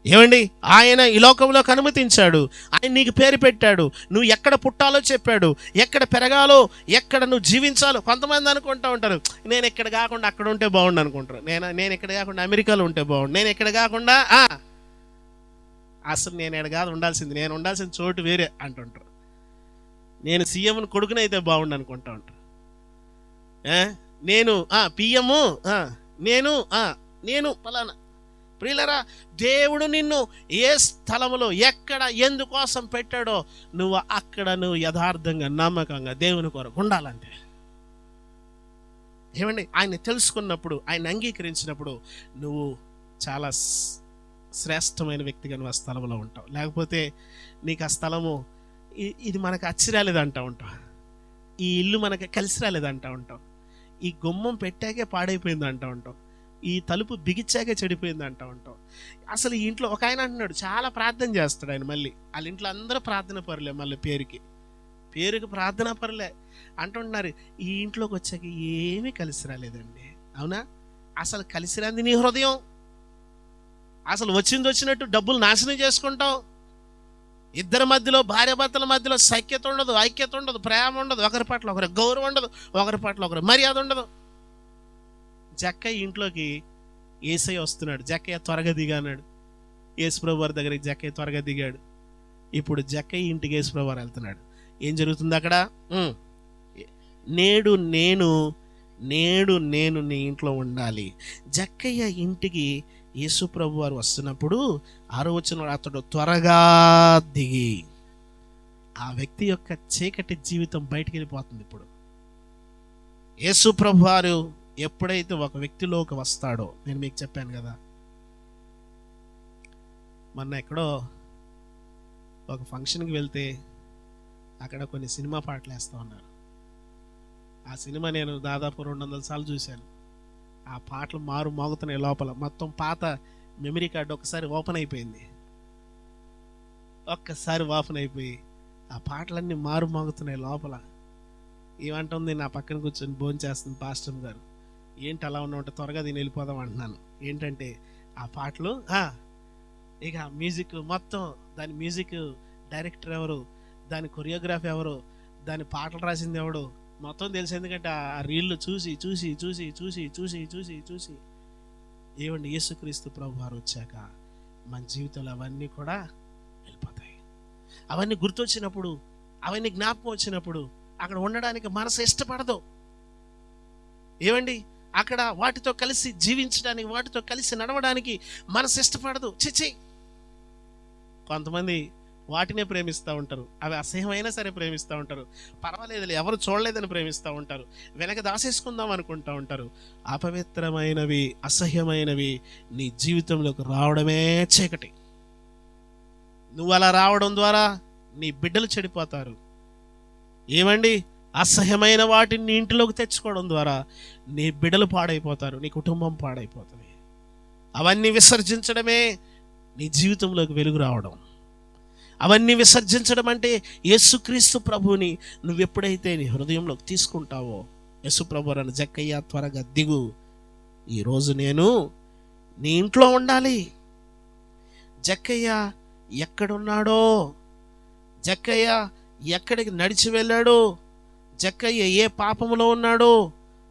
ఏమండి, ఆయన ఈ లోకంలోకి అనుమతించాడు, ఆయన నీకు పేరు పెట్టాడు, నువ్వు ఎక్కడ పుట్టాలో చెప్పాడు, ఎక్కడ పెరగాలో, ఎక్కడ నువ్వు జీవించాలో. కొంతమంది అనుకుంటూ ఉంటారు, నేను ఇక్కడ కాకుండా అక్కడ ఉంటే బాగుండు అనుకుంటారు, నేను ఇక్కడ కాకుండా అమెరికాలో ఉంటే బాగుండు, నేను ఇక్కడ కాకుండా అసలు నేను ఇక్కడ కాదు ఉండాల్సింది, నేను ఉండాల్సిన చోటు వేరే అంటుంటారు. నేను సీఎంని కొడుకునైతే బాగుండు అనుకుంటా ఉంటారు. నేను పిఎం, నేను పలానా. ప్రియులరా, దేవుడు నిన్ను ఏ స్థలములో ఎక్కడ ఎందుకోసం పెట్టాడో నువ్వు అక్కడ నువ్వు యథార్థంగా నమ్మకంగా దేవుని కొరకు ఉండాలంటే ఏమండి, ఆయన తెలుసుకున్నప్పుడు, ఆయన అంగీకరించినప్పుడు నువ్వు చాలా శ్రేష్టమైన వ్యక్తిగా నువ్వు ఆ స్థలంలో ఉంటావు. లేకపోతే నీకు ఆ స్థలము ఇది మనకు అచ్చి రాలేదంటా ఉంటావు, ఈ ఇల్లు మనకి కలిసి రాలేదంటా ఉంటావు, ఈ గుమ్మం పెట్టాకే పాడైపోయింది అంటా ఉంటావు, ఈ తలుపు బిగిచ్చాకే చెడిపోయింది అంటా ఉంటావు. అసలు ఈ ఇంట్లో ఒక ఆయన అంటున్నాడు, చాలా ప్రార్థన చేస్తాడు ఆయన. మళ్ళీ వాళ్ళ ఇంట్లో అందరూ ప్రార్థన పరులే, మళ్ళీ పేరుకి ప్రార్థన పరులే అంటున్నారు. ఈ ఇంట్లోకి వచ్చాక ఏమీ కలిసి రాలేదండి. అవునా? అసలు కలిసి రాంది నీ హృదయం. అసలు వచ్చినట్టు డబ్బులు నాశనం చేసుకుంటావు. ఇద్దరి మధ్యలో, భార్యాభర్తల మధ్యలో సఖ్యత ఉండదు, ఐక్యత ఉండదు, ప్రేమ ఉండదు, ఒకరి పట్ల ఒకరి గౌరవం ఉండదు, ఒకరి పట్ల ఒకరి మర్యాద ఉండదు. జక్కయ్య ఇంట్లోకి యేసయ్య వస్తున్నాడు. జక్కయ్య త్వరగా దిగా అన్నాడు. యేసుప్రభు వారి దగ్గరికి జక్కయ్య త్వరగా దిగాడు. ఇప్పుడు జక్కయ్య ఇంటికి యేసుప్రభు వారు వెళ్తున్నాడు. ఏం జరుగుతుంది అక్కడ? నేడు నేను నీ ఇంట్లో ఉండాలి. జక్కయ్య ఇంటికి యేసుప్రభు వారు వస్తున్నప్పుడు 6వ వచనంలో అతడు త్వరగా దిగి, ఆ వ్యక్తి యొక్క చీకటి జీవితం బయటికి వెళ్ళిపోతుంది. ఇప్పుడు యేసుప్రభు వారు ఎప్పుడైతే ఒక వ్యక్తిలోకి వస్తాడో, నేను మీకు చెప్పాను కదా, మొన్న ఎక్కడో ఒక ఫంక్షన్కి వెళ్తే అక్కడ కొన్ని సినిమా పాటలు వేస్తూ ఉన్నారు. ఆ సినిమా నేను దాదాపు 200 సార్లు చూశాను. ఆ పాటలు మోగుతున్నాయి లోపల. మొత్తం పాత మెమరీ కార్డు ఒకసారి ఓపెన్ అయిపోయింది. ఆ పాటలన్నీ మోగుతున్నాయి లోపల. ఏమంటుంది, నా పక్కన కూర్చొని భోజనం చేస్తుంది పాస్టర్ గారు. ఏంటి అలా ఉన్నామంటే, త్వరగా దీన్ని వెళ్ళిపోదాం అంటున్నాను. ఏంటంటే ఆ పాటలు, ఇక మ్యూజిక్ మొత్తం, దాని మ్యూజిక్ డైరెక్టర్ ఎవరు, దాని కొరియోగ్రాఫీ ఎవరు, దాని పాటలు రాసింది ఎవడు, మొత్తం తెలుసు. ఎందుకంటే ఆ రీళ్ళు చూసి చూసి చూసి చూసి చూసి చూసి చూసి ఏమండి, యేసుక్రీస్తు ప్రభు వారు వచ్చాక మన జీవితంలో అవన్నీ కూడా వెళ్ళిపోతాయి. అవన్నీ గుర్తొచ్చినప్పుడు, అవన్నీ జ్ఞాపకం వచ్చినప్పుడు అక్కడ ఉండడానికి మనసు ఇష్టపడదు. ఏమండి, అక్కడ వాటితో కలిసి జీవించడానికి, వాటితో కలిసి నడవడానికి మనసు ఇష్టపడదు. చిచి, కొంతమంది వాటినే ప్రేమిస్తూ ఉంటారు. అవి అసహ్యమైనా సరే ప్రేమిస్తూ ఉంటారు. పర్వాలేదు, ఎవరు చూడలేదని ప్రేమిస్తూ ఉంటారు. వెనక దాసేసుకుందాం అనుకుంటూ ఉంటారు. అపవిత్రమైనవి, అసహ్యమైనవి నీ జీవితంలోకి రావడమే చీకటి. నువ్వు అలా రావడం ద్వారా నీ బిడ్డలు చెడిపోతారు. ఏమండి, అసహ్యమైన వాటిని నీ ఇంటిలోకి తెచ్చుకోవడం ద్వారా నీ బిడ్డలు పాడైపోతారు, నీ కుటుంబం పాడైపోతుంది. అవన్నీ విసర్జించడమే నీ జీవితంలోకి వెలుగు రావడం. అవన్నీ విసర్జించడం అంటే యేసుక్రీస్తు ప్రభువుని నువ్వు ఎప్పుడైతే నీ హృదయంలోకి తీసుకుంటావో, యేసు ప్రభు అన్న జక్కయ్య త్వరగా దిగు, ఈరోజు నేను నీ ఇంట్లో ఉండాలి. జక్కయ్య ఎక్కడున్నాడో, జక్కయ్య ఎక్కడికి నడిచి వెళ్ళాడో, జక్కయ్య ఏ పాపంలో ఉన్నాడో,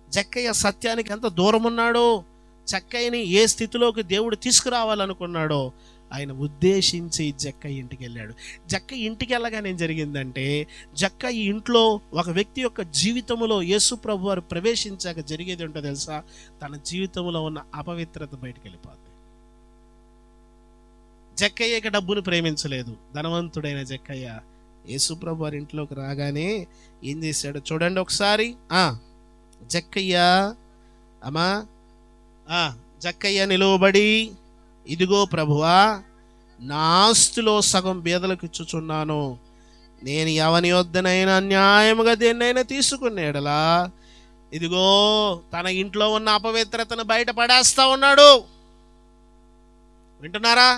జక్కయ్య సత్యానికి ఎంత దూరం ఉన్నాడో, జక్కయ్యని ఏ స్థితిలోకి దేవుడు తీసుకురావాలనుకున్నాడో ఆయన ఉద్దేశించి జక్కయ్య ఇంటికి వెళ్ళాడు. జక్కయ్య ఇంటికి వెళ్ళగానే ఏం జరిగిందంటే, జక్కయ్య ఇంట్లో ఒక వ్యక్తి యొక్క జీవితంలో యేసు ప్రభు వారు ప్రవేశించాక జరిగేది ఏంటో తెలుసా? తన జీవితంలో ఉన్న అపవిత్రత బయటికి వెళ్ళిపోతుంది. జక్కయ్య ఇక డబ్బును ప్రేమించలేదు. ధనవంతుడైన జక్కయ్య యేసు ప్రభు వారి ఇంట్లోకి రాగానే ఏం చేశాడు చూడండి ఒకసారి. జక్కయ్య నిలువబడి, ఇదిగో ప్రభువా, నా ఆస్తిలో సగం బీదలకు ఇచ్చుచున్నాను. నేను ఎవని వద్దనైనా అన్యాయముగా దేన్నైనా తీసుకునేడలా, ఇదిగో తన ఇంట్లో ఉన్న అపవిత్రతను బయట పడేస్తా ఉన్నాడు. వింటున్నారా?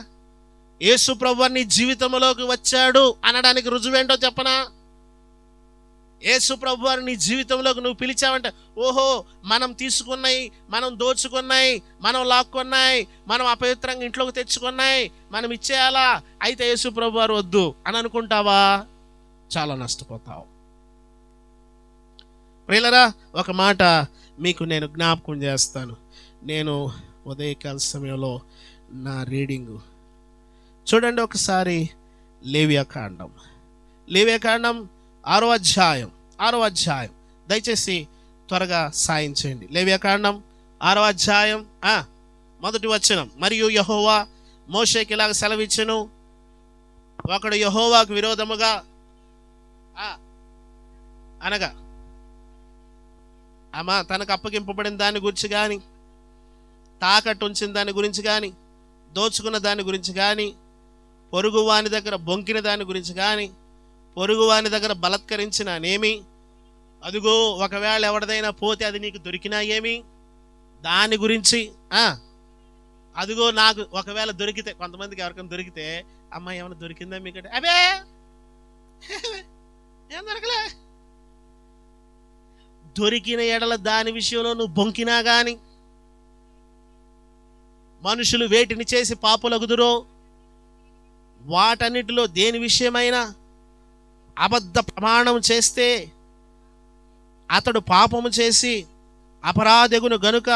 యేసు ప్రభువు నీ జీవితంలోకి వచ్చాడు అనడానికి రుజువేంటో చెప్పనా? యేసు ప్రభు వారు నీ జీవితంలోకి నువ్వు పిలిచావంటే, ఓహో, మనం తీసుకున్నాయి, మనం దోచుకున్నాయి, మనం లాక్కున్నాయి, మనం అపవిత్రంగా ఇంట్లోకి తెచ్చుకున్నాయి, మనం ఇచ్చేయాలా, అయితే యేసు ప్రభు వారు వద్దు అని అనుకుంటావా? చాలా నష్టపోతావు. ప్రియులారా, ఒక మాట మీకు నేను జ్ఞాపకం చేస్తాను. నేను ఉదయకాల సమయంలో నా రీడింగు చూడండి ఒకసారి. లేవియాకాండం 6వ అధ్యాయం. దయచేసి త్వరగా సాయం చేయండి. లేవియాకాండం 6వ అధ్యాయం 1వ వచనం. మరియు యెహోవా మోషేకి ఇలాగ సెలవిచ్చెను, ఒకడు యెహోవాకు విరోధముగా తనకు అప్పగింపబడిన దాని గురించి కానీ, తాకట్టు ఉంచిన దాని గురించి కానీ, దోచుకున్న దాని గురించి కానీ, పొరుగు వాని దగ్గర బొంకిన దాని గురించి కానీ, పొరుగు వాని దగ్గర బలత్కరించిన నేమి, అదిగో ఒకవేళ ఎవరిదైనా పోతే అది నీకు దొరికినా ఏమి, దాని గురించి అదిగో నాకు ఒకవేళ దొరికితే, కొంతమందికి ఎవరికైనా దొరికితే, అమ్మాయి ఏమైనా దొరికిందా మీకంటే, అబే ఏం దొరకలే. దొరికిన ఎడల దాని విషయంలో నువ్వు బొంకినా గాని, మనుషులు వేటిని చేసి పాపులగుదురో వాటన్నిటిలో దేని విషయమైనా అబద్ధ ప్రమాణం చేస్తే అతడు పాపము చేసి అపరాధగును గనుక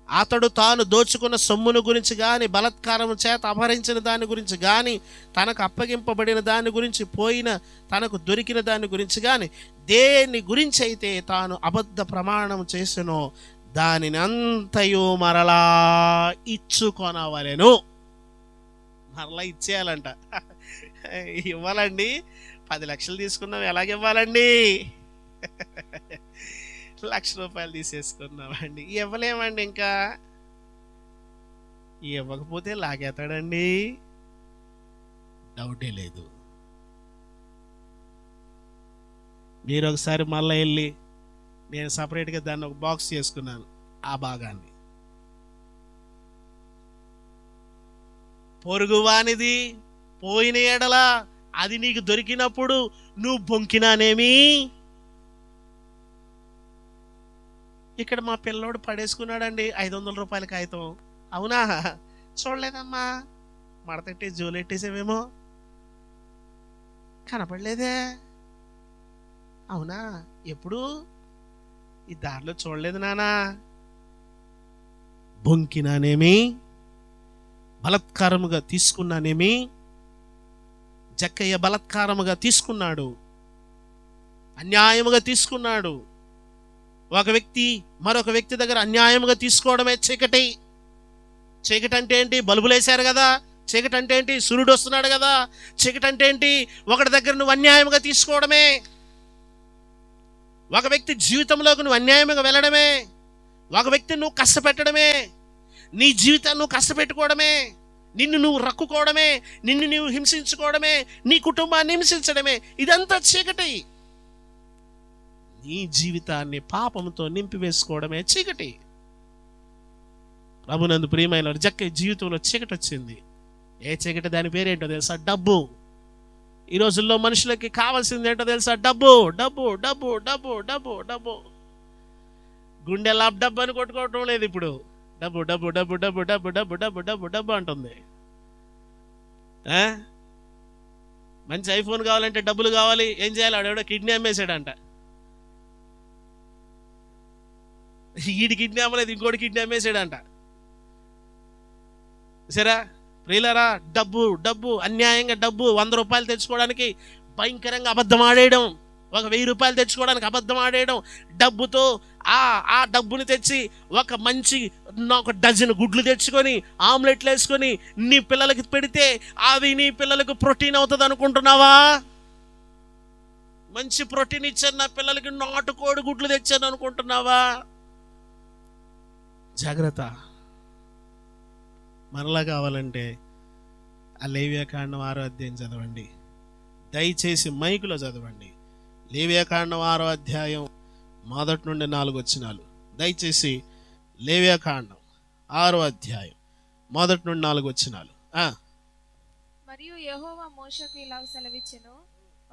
అతడు తాను దోచుకున్న సొమ్మును గురించి కానీ, బలత్కారం చేత అపహరించిన దాని గురించి కానీ, తనకు అప్పగింపబడిన దాని గురించి, పోయిన తనకు దొరికిన దాని గురించి కానీ, దేని గురించి అయితే తాను అబద్ధ ప్రమాణం చేసినో దానిని అంతయు మరలా ఇచ్చుకొనవలెను. మరలా ఇచ్చేయాలంట. ఇవ్వాలండి. 10 లక్షలు తీసుకున్నాం, ఎలాగివ్వాలండి? 1,00,000 రూపాయలు తీసేసుకున్నామండి, ఇవ్వలేమండి. ఇంకా ఇవ్వకపోతే లాగేతాడండి, డౌటే లేదు. మీరు ఒకసారి మళ్ళీ వెళ్ళి, నేను సపరేట్గా దాన్ని ఒక బాక్స్ చేసుకున్నాను, ఆ భాగాన్ని పొరుగువానిది పోయిన ఎడల అది నీకు దొరికినప్పుడు నువ్వు బొంకినానేమి. ఇక్కడ మా పిల్లోడు పడేసుకున్నాడండి 500 రూపాయల కాగితం. అవునా? చూడలేదమ్మా, మడతెట్టి జోలెట్టేసేవేమో, కనపడలేదే. అవునా? ఎప్పుడు ఈ దారిలో చూడలేదు నానా. బొంకినానేమి, బలత్కారముగా తీసుకున్నానేమి. జక్కయ్య బలత్కారముగా తీసుకున్నాడు, అన్యాయముగా తీసుకున్నాడు. ఒక వ్యక్తి మరొక వ్యక్తి దగ్గర అన్యాయముగా తీసుకోవడమే చీకటి. చీకటి అంటే ఏంటి? బల్బులు వేశారు కదా. చీకటి అంటే ఏంటి? సూర్యుడు వస్తున్నాడు కదా. చీకటి అంటే ఏంటి? ఒకటి దగ్గర నువ్వు అన్యాయముగా తీసుకోవడమే. ఒక వ్యక్తి జీవితంలోకి నువ్వు అన్యాయంగా వెళ్ళడమే. ఒక వ్యక్తిని నువ్వు కష్టపెట్టడమే. నీ జీవితాన్ని నువ్వు కష్టపెట్టుకోవడమే. నిన్ను నువ్వు రక్కుకోవడమే. నిన్ను నువ్వు హింసించుకోవడమే. నీ కుటుంబాన్ని హింసించడమే. ఇదంతా చీకటి. నీ జీవితాన్ని పాపంతో నింపివేసుకోవడమే చీకటి. ప్రభునందు ప్రియమైన జక్కయ్య జీవితంలో చీకటి వచ్చింది. ఏ చీకటి? దాని పేరేంటో తెలుసా? డబ్బు. ఈ రోజుల్లో మనుషులకి కావాల్సింది ఏంటో తెలుసా? డబ్బు, డబ్బు, డబ్బు, డబ్బు, డబ్బు, డబ్బు. గుండె లాప్ డబ్బు అని కొట్టుకోవటం లేదు ఇప్పుడు. డబ్బు, డబ్బు, డబ్బు, డబ్బు, డబ్బు, డబ్బు, డబ్బు, డబ్బు, డబ్బు అంటుంది. మంచి ఐఫోన్ కావాలంటే డబ్బులు కావాలి. ఏం చేయాలి? ఆడెవడో కిడ్నీ అమ్మేసాడంట. ఈడి కిడ్నీ అమ్మలేదు, ఇంకోటి కిడ్నీ అమ్మేసాడంట. సరే ప్రియులారా, డబ్బు, డబ్బు, అన్యాయంగా డబ్బు. 100 రూపాయలు తెచ్చుకోవడానికి భయంకరంగా అబద్ధం ఆడేయడం. ఒక 1000 రూపాయలు తెచ్చుకోవడానికి అబద్ధం ఆడేయడం. డబ్బుతో ఆ డబ్బుని తెచ్చి ఒక మంచి 1 డజన్ గుడ్లు తెచ్చుకొని ఆమ్లెట్లు వేసుకొని నీ పిల్లలకి పెడితే అవి నీ పిల్లలకు ప్రోటీన్ అవుతుంది అనుకుంటున్నావా? మంచి ప్రోటీన్ ఇచ్చాను నా పిల్లలకి, నాటుకోడి గుడ్లు తెచ్చాను అనుకుంటున్నావా? జాగ్రత్త. మరలా కావాలంటే ఆ లేవియాకాండం 6వ అధ్యాయం చదవండి. దయచేసి మైకులో చదవండి. లేవియాకాండం 6వ అధ్యాయం 1 నుండి 4 వచనాలు. దయచేసి లేవియాకాండం 6వ అధ్యాయం 1 నుండి 4 వచనాలు. మరియు యెహోవా మోషేకు ఇలాగ సెలవిచ్చెను,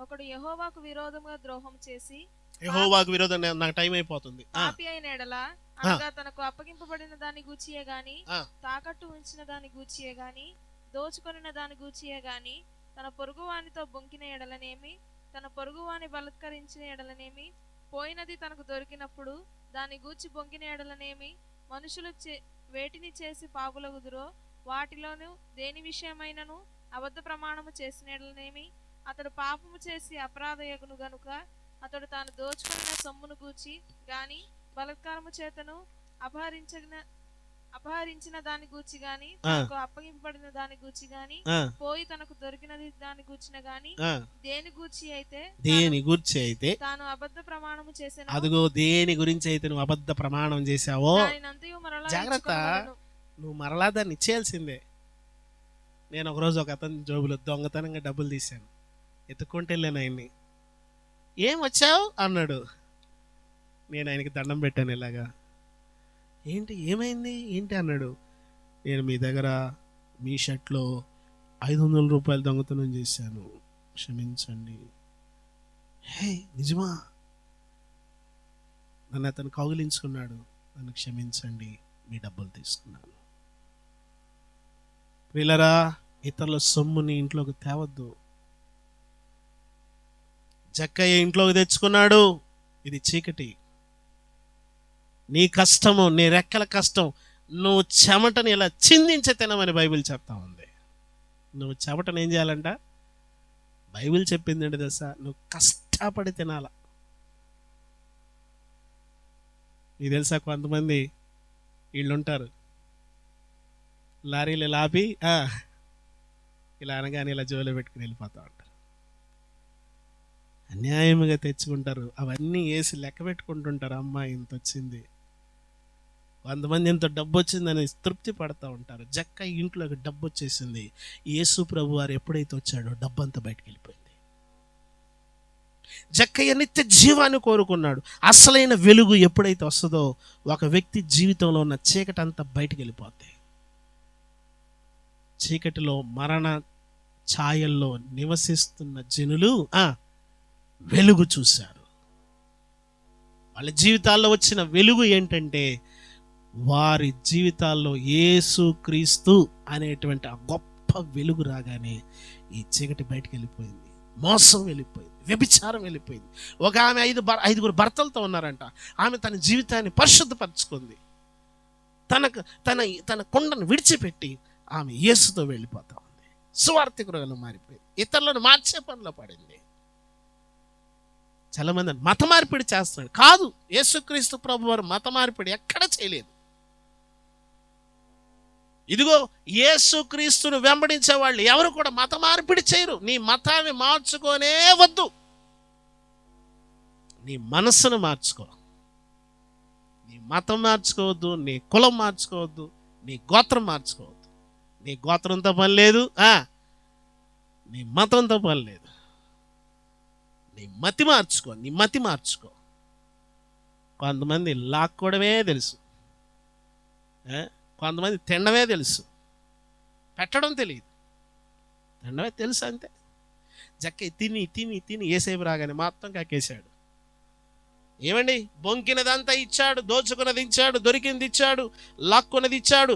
ఒకడు యెహోవాకు విరోధముగా ద్రోహం చేసి, యెహోవాకు విరోధం, నాకు టైం అయిపోతుంది. పాపి అయిన ఎడల, అనగా తనకు అప్పగింపబడిన దాని గూర్చియే గాని, తాకట్టు ఉంచిన దాని గూర్చియే గాని, దోచుకొనిన దాని గూర్చియే గాని, తన పొరుగువానితో బొంకిన ఎడలనేమి, తన పొరుగువాని బలత్కరించిన ఎడలనేమి, పోయినది తనకు దొరికినప్పుడు దాని గూర్చి బొంకిన ఎడలనేమి, మనుషులు వేటిని చేసి పాపులగుదురో వాటిలోను దేని విషయమైనను అబద్ధ ప్రమాణము చేసిన ఎడలనేమి, అతడు పాపము చేసి అపరాధయగును గనుక అతడు తాను దోచుకున్న సొమ్మును గూర్చి గాని, బలత్కారము చేతను అపహరించిన దాని గూర్చి గాని తనకు అప్పగింపబడిన దాని గూర్చి గాని పోయి తనకు దొరికినది దాని గూర్చిన గాని దేని గూర్చి అయితే తాను అబద్ధ ప్రమాణము చేసెను. అదిగో దేని గురించి అయితే నువ్వు అబద్ధ ప్రమాణం చేశావో దానినంతయు మరలా జాగ్రత్త, నువ్వు మరలా దాన్ని ఇచ్చేయాల్సిందే. నేను ఒకరోజు ఒక అతని జోబులో దొంగతనంగా డబ్బులు తీశాను. ఎత్తుక్కుంటూ వెళ్ళాను ఆయన్ని. ఏం వచ్చావు అన్నాడు. నేను ఆయనకి దండం పెట్టాను ఇలాగా. ఏంటి ఏమైంది ఏంటి అన్నాడు. నేను మీ దగ్గర మీ షర్ట్లో 500 రూపాయలు దొంగతనం చేశాను, క్షమించండి. హే నిజమా? నన్ను అతను కౌగిలించుకున్నాడు. నన్ను క్షమించండి, మీ డబ్బులు తీసుకున్నాను. వీళ్ళరా, ఇతరుల సొమ్ముని ఇంట్లోకి తేవద్దు. జక్కయ్య ఇంట్లోకి తెచ్చుకున్నాడు. ఇది చీకటి. నీ కష్టము, నీ రెక్కల కష్టం, నువ్వు చెమటని ఇలా చిందించి తినమని బైబిల్ చెప్తా ఉంది. నువ్వు చెమటను ఏం చేయాలంట? బైబిల్ చెప్పింది ఏంటి తెలుసా? నువ్వు కష్టపడి తినాల. నీకు తెలుసా, కొంతమంది వీళ్ళు ఉంటారు, లారీలు ఇలా ఆపి ఇలా అనగానే ఇలా జోలో పెట్టుకుని వెళ్ళిపోతూ ఉంటారు. అన్యాయముగా తెచ్చుకుంటారు. అవన్నీ వేసి లెక్క పెట్టుకుంటుంటారు. అమ్మా ఇంత వచ్చింది, కొంతమంది ఇంత డబ్బు వచ్చిందని తృప్తి పడుతూ ఉంటారు. జక్క ఇంట్లోకి డబ్బు వచ్చేసింది. యేసు ప్రభు వారు ఎప్పుడైతే వచ్చాడో డబ్బంతా బయటకు వెళ్ళిపోయింది. జక్కయ్య నిత్య జీవాన్ని కోరుకున్నాడు. అసలైన వెలుగు ఎప్పుడైతే వస్తుందో ఒక వ్యక్తి జీవితంలో ఉన్న చీకటి అంతా బయటకు వెళ్ళిపోద్ది. చీకటిలో మరణ ఛాయల్లో నివసిస్తున్న జనులు వెలుగు చూశారు. వాళ్ళ జీవితాల్లో వచ్చిన వెలుగు ఏంటంటే, వారి జీవితాల్లో యేసు క్రీస్తు అనేటువంటి ఆ గొప్ప వెలుగు రాగానే ఈ చీకటి బయటకు వెళ్ళిపోయింది. మోసం వెళ్ళిపోయింది, వ్యభిచారం వెళ్ళిపోయింది. ఒక ఆమె 5 భర్తలతో ఉన్నారంట. ఆమె తన జీవితాన్ని పరిశుద్ధపరచుకుంది. తన కొండను విడిచిపెట్టి ఆమె యేసుతో వెళ్ళిపోతా ఉంది. సువార్థికురాలు మారిపోయింది. ఇతరులను మార్చే పనిలో పడింది. చాలా మంది మత మార్పిడి చేస్తున్నాడు. కాదు, యేసుక్రీస్తు ప్రభు వారు మత మార్పిడి ఎక్కడ చేయలేదు. ఇదిగో యేసుక్రీస్తును వెంబడించే వాళ్ళు ఎవరు కూడా మత మార్పిడి చేయరు. నీ మతాన్ని మార్చుకోనే వద్దు. నీ మనస్సును మార్చుకో. నీ మతం మార్చుకోవద్దు, నీ కులం మార్చుకోవద్దు, నీ గోత్రం మార్చుకోవద్దు. నీ గోత్రంతో పని లేదు, నీ మతంతో పని లేదు. నీ మతి మార్చుకో, నీ మతి మార్చుకో. కొంతమంది లాక్కోవడమే తెలుసు, కొంతమంది తినడమే తెలుసు, పెట్టడం తెలియదు. తినడమే తెలుసు అంతే. జక్క తిని తిని తిని ఏసేపు రాగానే మొత్తం కక్కేశాడు. ఏమండి, బొంకినదంతా ఇచ్చాడు, దోచుకున్నది ఇచ్చాడు, దొరికింది ఇచ్చాడు, లాక్కున్నది ఇచ్చాడు.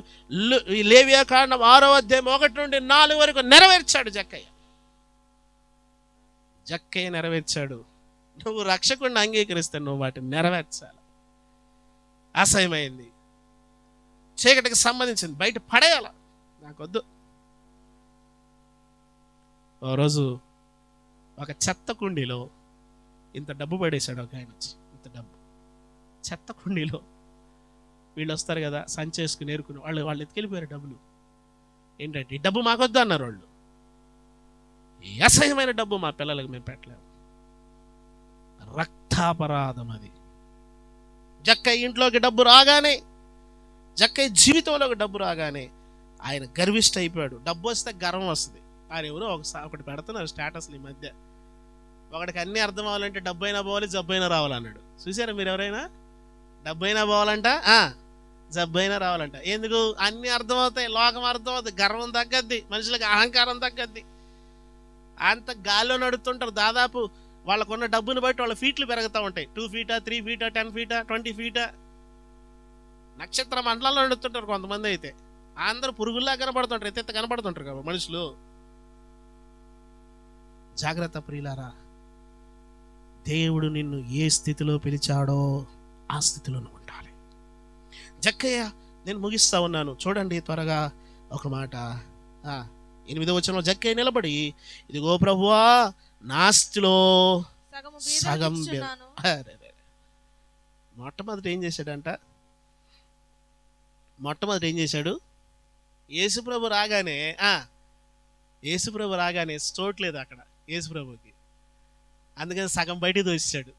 లేవియా కాండం 6వ అధ్యాయం 1 నుండి 4 వరకు నెరవేర్చాడు జక్కయ్య. నెరవేర్చాడు. నువ్వు రక్షకుడిని అంగీకరిస్తే నువ్వు వాటిని నెరవేర్చాలి. అసహ్యమైంది, చీకటికి సంబంధించింది బయట పడేయాల. నాకొద్దు. ఓ రోజు ఒక చెత్త కుండీలో ఇంత డబ్బు పడేశాడు ఒక ఆయన వచ్చి. ఇంత డబ్బు చెత్త కుండీలో. వీళ్ళు వస్తారు కదా సంచేసుకుని ఏరుకుని, వాళ్ళు ఎత్తుకెళ్ళిపోయారు డబ్బులు. ఏంటంటే ఈ డబ్బు మాకొద్దు అన్నారు వాళ్ళు. ఈ అసహ్యమైన డబ్బు మా పిల్లలకు మేము పెట్టలేము. రక్తాపరాధం అది. జక్కయ్య ఇంట్లోకి డబ్బు రాగానే, జక్కయ్య జీవితంలోకి డబ్బు రాగానే ఆయన గర్విష్ట అయిపోయాడు. డబ్బు వస్తే గర్వం వస్తుంది. ఆయన ఎవరో ఒకటి పెడుతున్నారు స్టేటస్లు ఈ మధ్య. ఒకటికి అన్నీ అర్థం అవ్వాలంటే డబ్బు అయినా పోవాలి, జబ్బు అయినా రావాలన్నాడు. చూసారా మీరు ఎవరైనా? డబ్బు అయినా పోవాలంట, జబ్బు అయినా రావాలంట. ఎందుకు? అన్నీ అర్థమవుతాయి, లోకం అర్థమవుతుంది, గర్వం తగ్గద్ది, మనుషులకు అహంకారం తగ్గద్ది. అంత గాల్లో నడుస్తుంటారు. దాదాపు వాళ్ళకున్న డబ్బుని బట్టి వాళ్ళ ఫీట్లు పెరుగుతూ ఉంటాయి. 2 ఫీటా, 3 ఫీటా, 10 ఫీటా, 20 ఫీటా. నక్షత్ర మండలాల్లో నడుస్తుంటారు కొంతమంది. అయితే అందరూ పురుగుల్లా కనపడుతుంటారు, ఎత్తెత్త కనపడుతుంటారు కాబట్టి మనుషులు. జాగ్రత్త ప్రియులారా, దేవుడు నిన్ను ఏ స్థితిలో పిలిచాడో ఆ స్థితిలోనే ఉండాలి. జక్కయ్య, నేను ముగిస్తా ఉన్నాను చూడండి త్వరగా ఒక మాట. 8వ వచనంలో జక్కయ్య నిలబడి, ఇదిగో ప్రభువా నా స్థితిలో సగం. మొట్టమొదటి ఏం చేశాడంట? మొట్టమొదటి ఏం చేశాడు? యేసుప్రభు రాగానే చోట్లేదు అక్కడ యేసుప్రభుకి. అందుకని సగం బయటికి తోసాడు.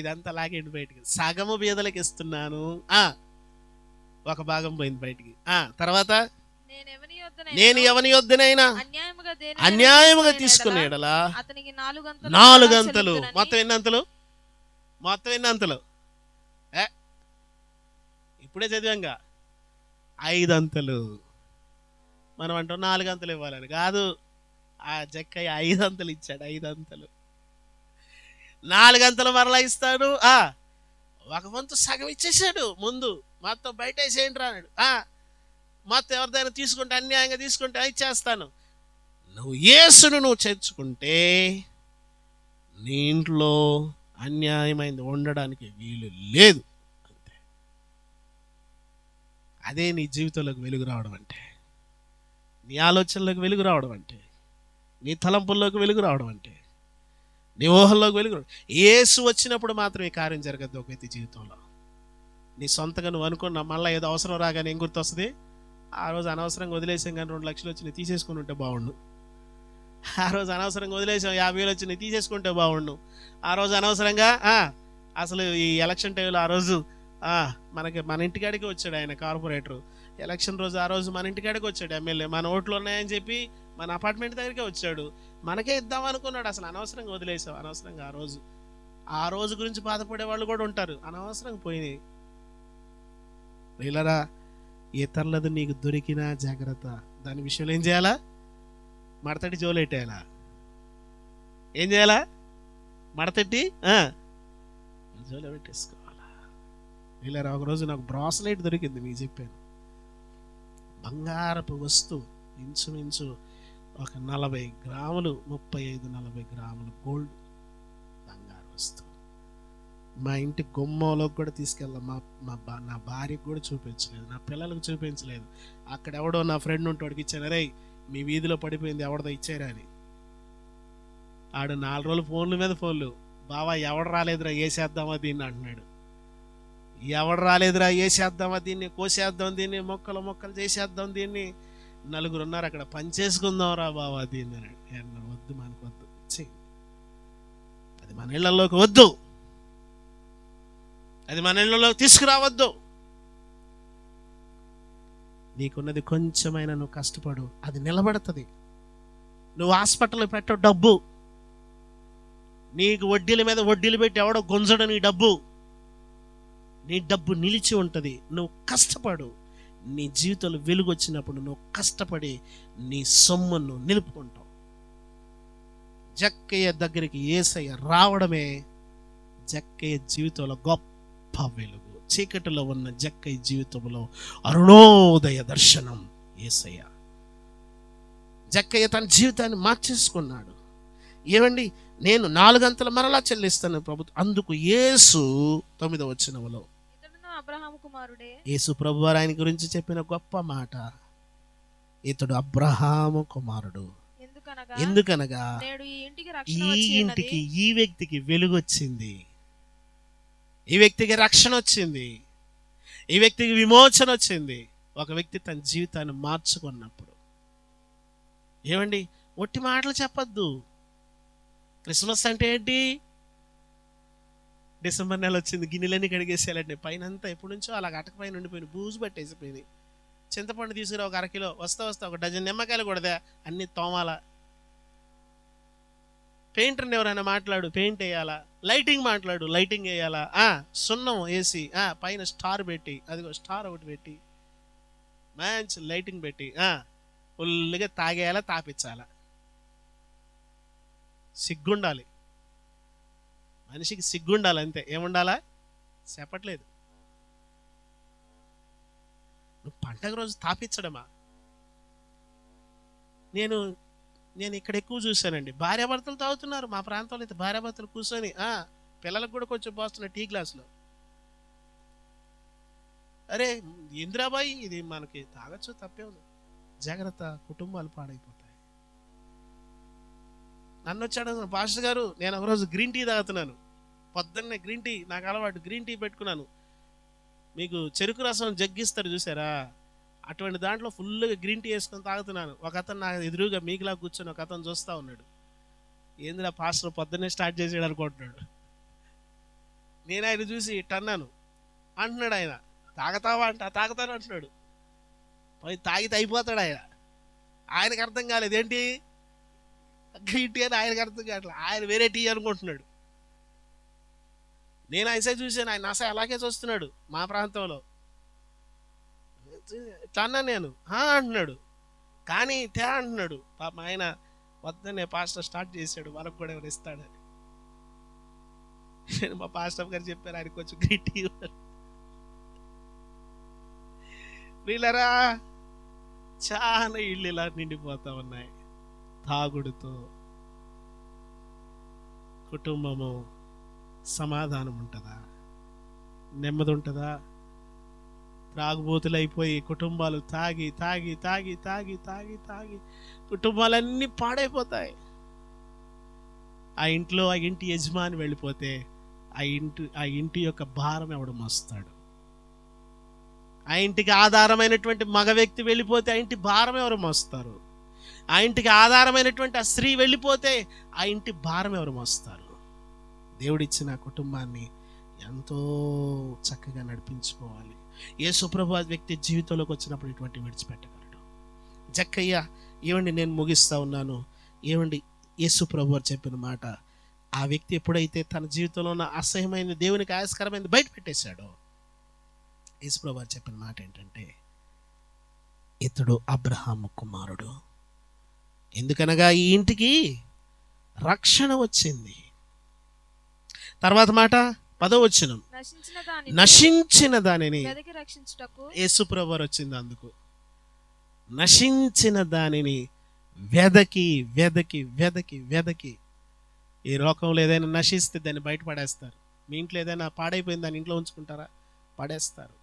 ఇదంతా లాగేంటి బయటికి, సగము బీదలకు ఇస్తున్నాను. ఒక భాగం పోయింది బయటికి. తర్వాత నేను ఎవని యొద్దనైనా అన్యాయముగా తీసుకునే యెడల అతనికి 4 అంతలు. మొత్తం ఎన్ని అంతలు? ఇప్పుడే చదివాంగా 5 అంతలు. మనం అంటాం 4 అంతలు ఇవ్వాలని. కాదు, ఆ జక్కయ్య 5 అంతలు ఇచ్చాడు. 5 అంతలు. 4 అంతలు మరలా ఇస్తాడు. ఒక వంతు సగం ఇచ్చేసాడు ముందు. మొత్తం బయట వేసేయండి రానాడు. మొత్తం ఎవరిదైనా తీసుకుంటే, అన్యాయంగా తీసుకుంటే ఇచ్చేస్తాను. నువ్వు యేసును చేర్చుకుంటే నీ ఇంట్లో అన్యాయమైంది ఉండడానికి వీలు లేదు. అంతే. అదే నీ జీవితంలోకి వెలుగు రావడం అంటే, నీ ఆలోచనలోకి వెలుగు రావడం అంటే, నీ తలంపుల్లోకి వెలుగు రావడం అంటే, నీ ఊహల్లోకి వెలుగు రావడం. యేసు వచ్చినప్పుడు మాత్రం ఈ కార్యం జరగద్దు ఒక వ్యక్తి జీవితంలో. నీ సొంతగా నువ్వు అనుకున్నా మళ్ళీ ఏదో అవసరం రాగానే ఏం గుర్తొస్తుంది? ఆ రోజు అనవసరంగా వదిలేసాం కానీ 2 లక్షలు వచ్చి తీసేసుకుని ఉంటే బాగుండు. ఆ రోజు అనవసరంగా వదిలేసాం 50,000 వచ్చి తీసేసుకుంటే బాగుండు. ఆ రోజు అనవసరంగా అసలు ఈ ఎలక్షన్ టైంలో ఆ రోజు మన ఇంటికాడికి వచ్చాడు ఆయన కార్పొరేటరు. ఎలక్షన్ రోజు ఆ రోజు మన ఇంటికాడికి వచ్చాడు ఎమ్మెల్యే. మన ఓట్లు ఉన్నాయని చెప్పి మన అపార్ట్మెంట్ దగ్గరికే వచ్చాడు. మనకే ఇద్దాం అనుకున్నాడు. అసలు అనవసరంగా వదిలేసాం. అనవసరంగా ఆ రోజు గురించి బాధపడే వాళ్ళు కూడా ఉంటారు. అనవసరంగా పోయినాయి. వీళ్ళరా, ఇతరులది నీకు దొరికినా జాగ్రత్త. దాని విషయంలో ఏం చేయాలా? మడతట్టి జోలెట్టేయాలా? ఏం చేయాలా? మడతట్టి జోలు పెట్టేసుకోవాలా? వీళ్ళరా, ఒకరోజు నాకు బ్రాస్లెట్ దొరికింది, మీకు చెప్పాను. బంగారపు వస్తువు, ఇంచుమించు ఒక 40 గ్రాములు, 35-40 గ్రాములు గోల్డ్ బంగారు వస్తువు. మా ఇంటి గుమ్మంలోకి కూడా తీసుకెళ్ళాం. నా భార్యకు కూడా చూపించలేదు, నా పిల్లలకు చూపించలేదు. అక్కడ ఎవడో నా ఫ్రెండ్ ఉంటాడికి ఇచ్చాను. రే, మీ వీధిలో పడిపోయింది, ఎవడదో ఇచ్చారా అని. ఆడు 4 రోజులు ఫోన్ల మీద ఫోన్లు. బావా, ఎవడు రాలేదురా, వేసేద్దామా దీన్ని అంటున్నాడు. ఎవడు రాలేదురా, వేసేద్దామా దీన్ని, కోసేద్దాం దీన్ని, మొక్కలు చేసేద్దాం దీన్ని. 4 ఉన్నారు అక్కడ, పనిచేసుకుందాం రా బావా దీన్ని అన్నాడు. వద్దు, మనకు వద్దు, అది మన ఇళ్లలోకి వద్దు, అది మన ఇళ్లలోకి తీసుకురావద్దు. నీకున్నది కొంచెమైనా నువ్వు కష్టపడు, అది నిలబడుతుంది. నువ్వు హాస్పిటల్ పెట్ట డబ్బు, నీకు వడ్డీల మీద వడ్డీలు పెట్టి ఎవడో గుంజడు నీ డబ్బు. నీ డబ్బు నిలిచి ఉంటుంది. నువ్వు కష్టపడు. నీ జీవితంలో వెలుగు వచ్చినప్పుడు నువ్వు కష్టపడి నీ సొమ్మును నిలుపుకుంటావు. జక్కయ్య దగ్గరికి యేసయ్య రావడమే జక్కయ్య జీవితంలో గొప్ప వెలుగు. చీకటిలో ఉన్న జక్కయ్య జీవితంలో అరుణోదయ దర్శనం యేసయ్య. జక్కయ్య తన జీవితాన్ని మార్చేసుకున్నాడు. ఏమండి, నేను 4 అంతలు మరలా చెల్లిస్తాను ప్రభుత్వం. అందుకు యేసు 9వ వచనంలో అబ్రహాము కుమారుడే. యేసు ప్రభువారు ఆయన గురించి చెప్పిన గొప్ప మాట, ఇతడు అబ్రహాము కుమారుడు. ఎందుకనగా ఈ ఇంటికి, ఈ వ్యక్తికి వెలుగు వచ్చింది, ఈ వ్యక్తికి రక్షణ వచ్చింది, ఈ వ్యక్తికి విమోచన వచ్చింది. ఒక వ్యక్తి తన జీవితాన్ని మార్చుకున్నప్పుడు. ఏమండి, ఒట్టి మాటలు చెప్పద్దు. క్రిస్మస్ అంటే ఏంటి? డిసెంబర్ నెల వచ్చింది, గిన్నెలన్నీ కడిగేసేయాలండి. పైన అంతా ఎప్పటి నుంచో అలా అటక పైన ఉండిపోయింది, బూజు పట్టేసిపోయింది. చింతపండు తీసుకురా ఒక 1/2 కిలో, వస్తా ఒక డజన్ నిమ్మకాయలు కొడదా, అన్ని తోమాలా. పెయింటర్ని ఎవరైనా మాట్లాడు, పెయింట్ వేయాలా. లైటింగ్ మాట్లాడు, లైటింగ్ వేయాలా. సున్నం వేసి పైన స్టార్ పెట్టి, అదిగో స్టార్ ఒకటి పెట్టి మంచి లైటింగ్ పెట్టి ఫుల్గా తాగేయాలా, తాపించాలా. సిగ్గుండాలి మనిషికి, సిగ్గుండాలి అంతే. ఏముండాలా? చెప్పట్లేదు. నువ్వు పండగ రోజు తాపించడమా? నేను ఇక్కడ ఎక్కువ చూశానండి, భార్యాభర్తలు తాగుతున్నారు. మా ప్రాంతంలో అయితే భార్యాభర్తలు కూర్చొని పిల్లలకు కూడా కొంచెం పోస్తున్నారు టీ గ్లాసులో. అరే ఇందిరాబాయి, ఇది మనకి తాగొచ్చు, తప్పే ఉంది. జాగ్రత్త, కుటుంబాలు పాడైపోతాయి. నన్ను వచ్చాడు పాస్టర్ గారు, నేను ఒకరోజు గ్రీన్ టీ తాగుతున్నాను. పొద్దున్నే గ్రీన్ టీ నాకు అలవాటు, గ్రీన్ టీ పెట్టుకున్నాను. మీకు చెరుకు రసం జగ్గిస్తారు చూసారా, అటువంటి దాంట్లో ఫుల్గా గ్రీన్ టీ వేసుకొని తాగుతున్నాను. ఒక అతను నా ఎదురుగా మీకులా కూర్చొని ఒక అతను చూస్తూ ఉన్నాడు. ఏందిరా పాస్టర్ పొద్దున్నే స్టార్ట్ చేసాడు అనుకుంటున్నాడు. నేను ఆయన చూసి టన్నాను అంటున్నాడు. ఆయన తాగుతావా అంట, తాగుతాను అంటున్నాడు. పోయి తాగితే అయిపోతాడు ఆయన. ఆయనకు అర్థం కాలేదు ఏంటి గ్రీన్ టీ అని, ఆయనకు అర్థం కావట్లేదు. ఆయన వేరే టీ అనుకుంటున్నాడు. నేను ఆయన చూసాను, ఆయన నస అలాగే చూస్తున్నాడు. మా ప్రాంతంలో అన్నా నేను అంటున్నాడు, కానీ తే అంటున్నాడు. పాప ఆయన వద్దనే పాస్టర్ స్టార్ట్ చేశాడు, మనకు కూడా ఎవరు ఇస్తాడని. మా పాస్టర్ గారు చెప్పారు ఆయన కొంచెం గ్రీన్ టీ వీళ్ళరా. చాలా ఇళ్ళు ఇలా నిండిపోతా ఉన్నాయి తాగుడుతో. కుటుంబము సమాధానం ఉంటుందా? నెమ్మది ఉంటుందా? త్రాగుబోతులు అయిపోయి కుటుంబాలు తాగి తాగి తాగి తాగి తాగి తాగి కుటుంబాలన్నీ పాడైపోతాయి. ఆ ఇంట్లో ఆ ఇంటి యజమాని వెళ్ళిపోతే ఆ ఇంటి యొక్క భారం ఎవడు మోస్తాడు? ఆ ఇంటికి ఆధారమైనటువంటి మగ వ్యక్తి వెళ్ళిపోతే ఆ ఇంటి భారం ఎవరు మోస్తారు? ఆ ఇంటికి ఆధారమైనటువంటి ఆ స్త్రీ వెళ్ళిపోతే ఆ ఇంటి భారం ఎవరు మోస్తారు? దేవుడిచ్చిన కుటుంబాన్ని ఎంతో చక్కగా నడిపించుకోవాలి. యేసుప్రభు ఆ వ్యక్తి జీవితంలోకి వచ్చినప్పుడు ఇటువంటి విడిచిపెట్టగలడు. జక్కయ్య ఏమండి, నేను ముగిస్తా ఉన్నాను. ఏమండి, యేసుప్రభు వారు చెప్పిన మాట, ఆ వ్యక్తి ఎప్పుడైతే తన జీవితంలో ఉన్న అసహ్యమైన దేవునికి ఆయాస్కరమైనది బయట పెట్టేశాడో, యేసుప్రభు వారు చెప్పిన మాట ఏంటంటే, ఇతడు అబ్రహాము కుమారుడు, ఎందుకనగా ఈ ఇంటికి రక్షణ వచ్చింది. తర్వాత మాట 10వ వచనం, నశించిన దానిని యేసుప్రభు వారు వచ్చింది. అందుకు నశించిన దానిని వెదకి వెదకి వెదకి వెదకి. ఈ లోకంలో ఏదైనా నశిస్తే దాన్ని బయట పడేస్తారు. మీ ఇంట్లో ఏదైనా పాడైపోయింది దాన్ని ఇంట్లో ఉంచుకుంటారా? పడేస్తారు.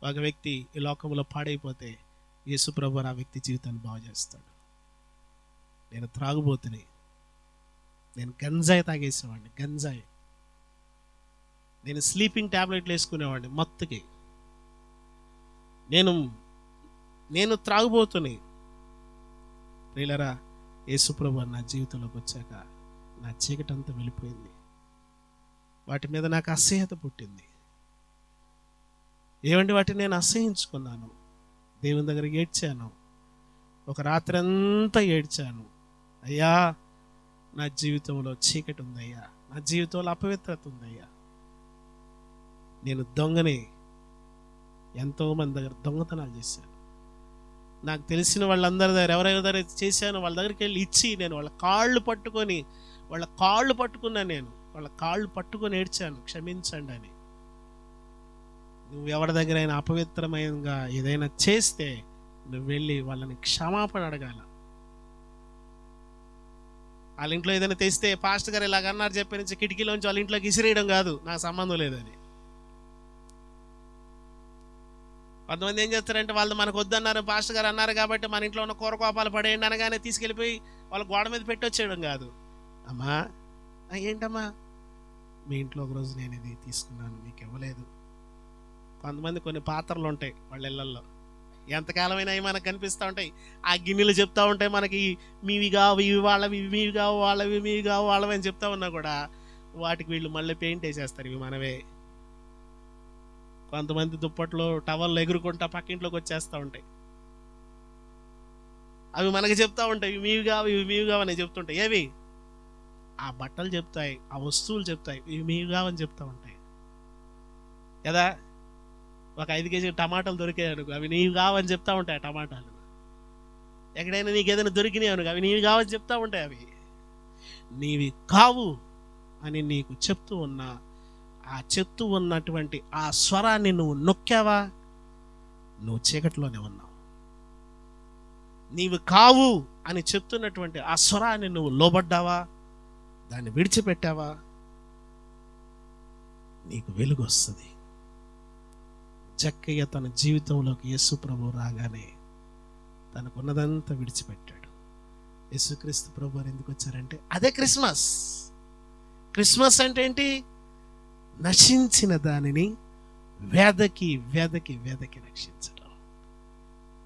ఒక వ్యక్తి ఈ లోకంలో పాడైపోతే యేసుప్రభు వారు ఆ వ్యక్తి జీవితాన్ని బాగు చేస్తాడు. నేను త్రాగుబోతుని, నేను గంజాయి తాగేసేవాడిని, గంజాయి. నేను స్లీపింగ్ ట్యాబ్లెట్లు వేసుకునేవాడిని మత్తుకి. నేను త్రాగుబోతుని. ప్రియులరా, యేసుప్రభు నా జీవితంలోకి వచ్చాక నా చీకటంతా వెళ్ళిపోయింది. వాటి మీద నాకు అసహ్యత పుట్టింది. ఏమంటే వాటిని నేను అసహ్యించుకున్నాను. దేవుని దగ్గర ఏడ్చాను. ఒక రాత్రి అంతా ఏడ్చాను. అయ్యా, నా జీవితంలో చీకటి ఉందయ్యా, నా జీవితంలో అపవిత్రత ఉందయ్యా. నేను దొంగని. ఎంతో మంది దగ్గర దొంగతనాలు చేశాను. నాకు తెలిసిన వాళ్ళందరి దగ్గర ఎవరెవరి దగ్గర చేశానో వాళ్ళ దగ్గరికి వెళ్ళి ఇచ్చి నేను వాళ్ళ కాళ్ళు పట్టుకున్నాను. నేను వాళ్ళ కాళ్ళు పట్టుకొని ఏడ్చాను, క్షమించండి అని. నువ్వు ఎవరి దగ్గర అయినా అపవిత్రమైనగా ఏదైనా చేస్తే నువ్వు వెళ్ళి వాళ్ళని క్షమాపణ అడగాల. వాళ్ళ ఇంట్లో ఏదైనా తెస్తే పాస్టర్ గారు ఇలాగ అన్నారు చెప్పి నుంచి కిటికీలోంచి వాళ్ళ ఇంట్లోకి ఇసిరేయడం కాదు, నాకు సంబంధం లేదని. కొంతమంది ఏం చేస్తారంటే, వాళ్ళు మనకు వద్దన్నారు, పాస్టర్ గారు అన్నారు కాబట్టి మన ఇంట్లో ఉన్న కూరకోపాలు పడేయండి అనగానే తీసుకెళ్ళిపోయి వాళ్ళ గోడ మీద పెట్టి వచ్చేయడం కాదు. అమ్మా, ఏంటమ్మా, మీ ఇంట్లో ఒకరోజు నేను ఇది తీసుకున్నాను, మీకు ఇవ్వలేదు. కొంతమంది కొన్ని పాత్రలు ఉంటాయి వాళ్ళ ఇళ్ళల్లో, ఎంతకాలమైనా అవి మనకు కనిపిస్తూ ఉంటాయి. ఆ గిన్నెలు చెప్తా ఉంటాయి మనకి, మీవి కావు, ఇవి వాళ్ళవి, మీవి కావు వాళ్ళవి, మీవి కావు వాళ్ళవి అని చెప్తా ఉన్నా కూడా వాటికి వీళ్ళు మళ్ళీ పెయింట్ వేసేస్తారు, ఇవి మనవే. కొంతమంది దుప్పట్లో టవల్లో ఎగురుకుంటా పక్కింట్లోకి వచ్చేస్తూ ఉంటాయి. అవి మనకి చెప్తా ఉంటాయి, ఇవి మీవి కావు, ఇవి మీవి కావు అని చెప్తుంటాయి. ఏవి? ఆ బట్టలు చెప్తాయి, ఆ వస్తువులు చెప్తాయి, ఇవి మీవి కావని చెప్తా ఉంటాయి కదా. ఒక 5 కేజీలు టమాటాలు దొరికాయి అనుకో, అవి నీవి కావని చెప్తా ఉంటాయి. ఆ టమాటాలు ఎక్కడైనా నీకు ఏదైనా దొరికినాయి అనుకో, అవి నీవి కావని చెప్తా ఉంటాయి. అవి నీవి కావు అని నీకు చెప్తూ ఉన్నా, ఆ చెప్తూ ఉన్నటువంటి ఆ స్వరాన్ని నువ్వు నొక్కావా, నువ్వు చీకటిలోనే ఉన్నావు. నీవు కావు అని చెప్తున్నటువంటి ఆ స్వరాన్ని నువ్వు లోబడ్డావా, దాన్ని విడిచిపెట్టావా, నీకు వెలుగు వస్తుంది. జక్కయ్య తన జీవితంలోకి యేసు ప్రభు రాగానే తనకున్నదంతా విడిచిపెట్టాడు. యేసుక్రీస్తు ప్రభు వారు ఎందుకు వచ్చారంటే అదే క్రిస్మస్. క్రిస్మస్ అంటే ఏంటి? నశించిన దానిని వెదకి వెదకి వెదకి రక్షించడం.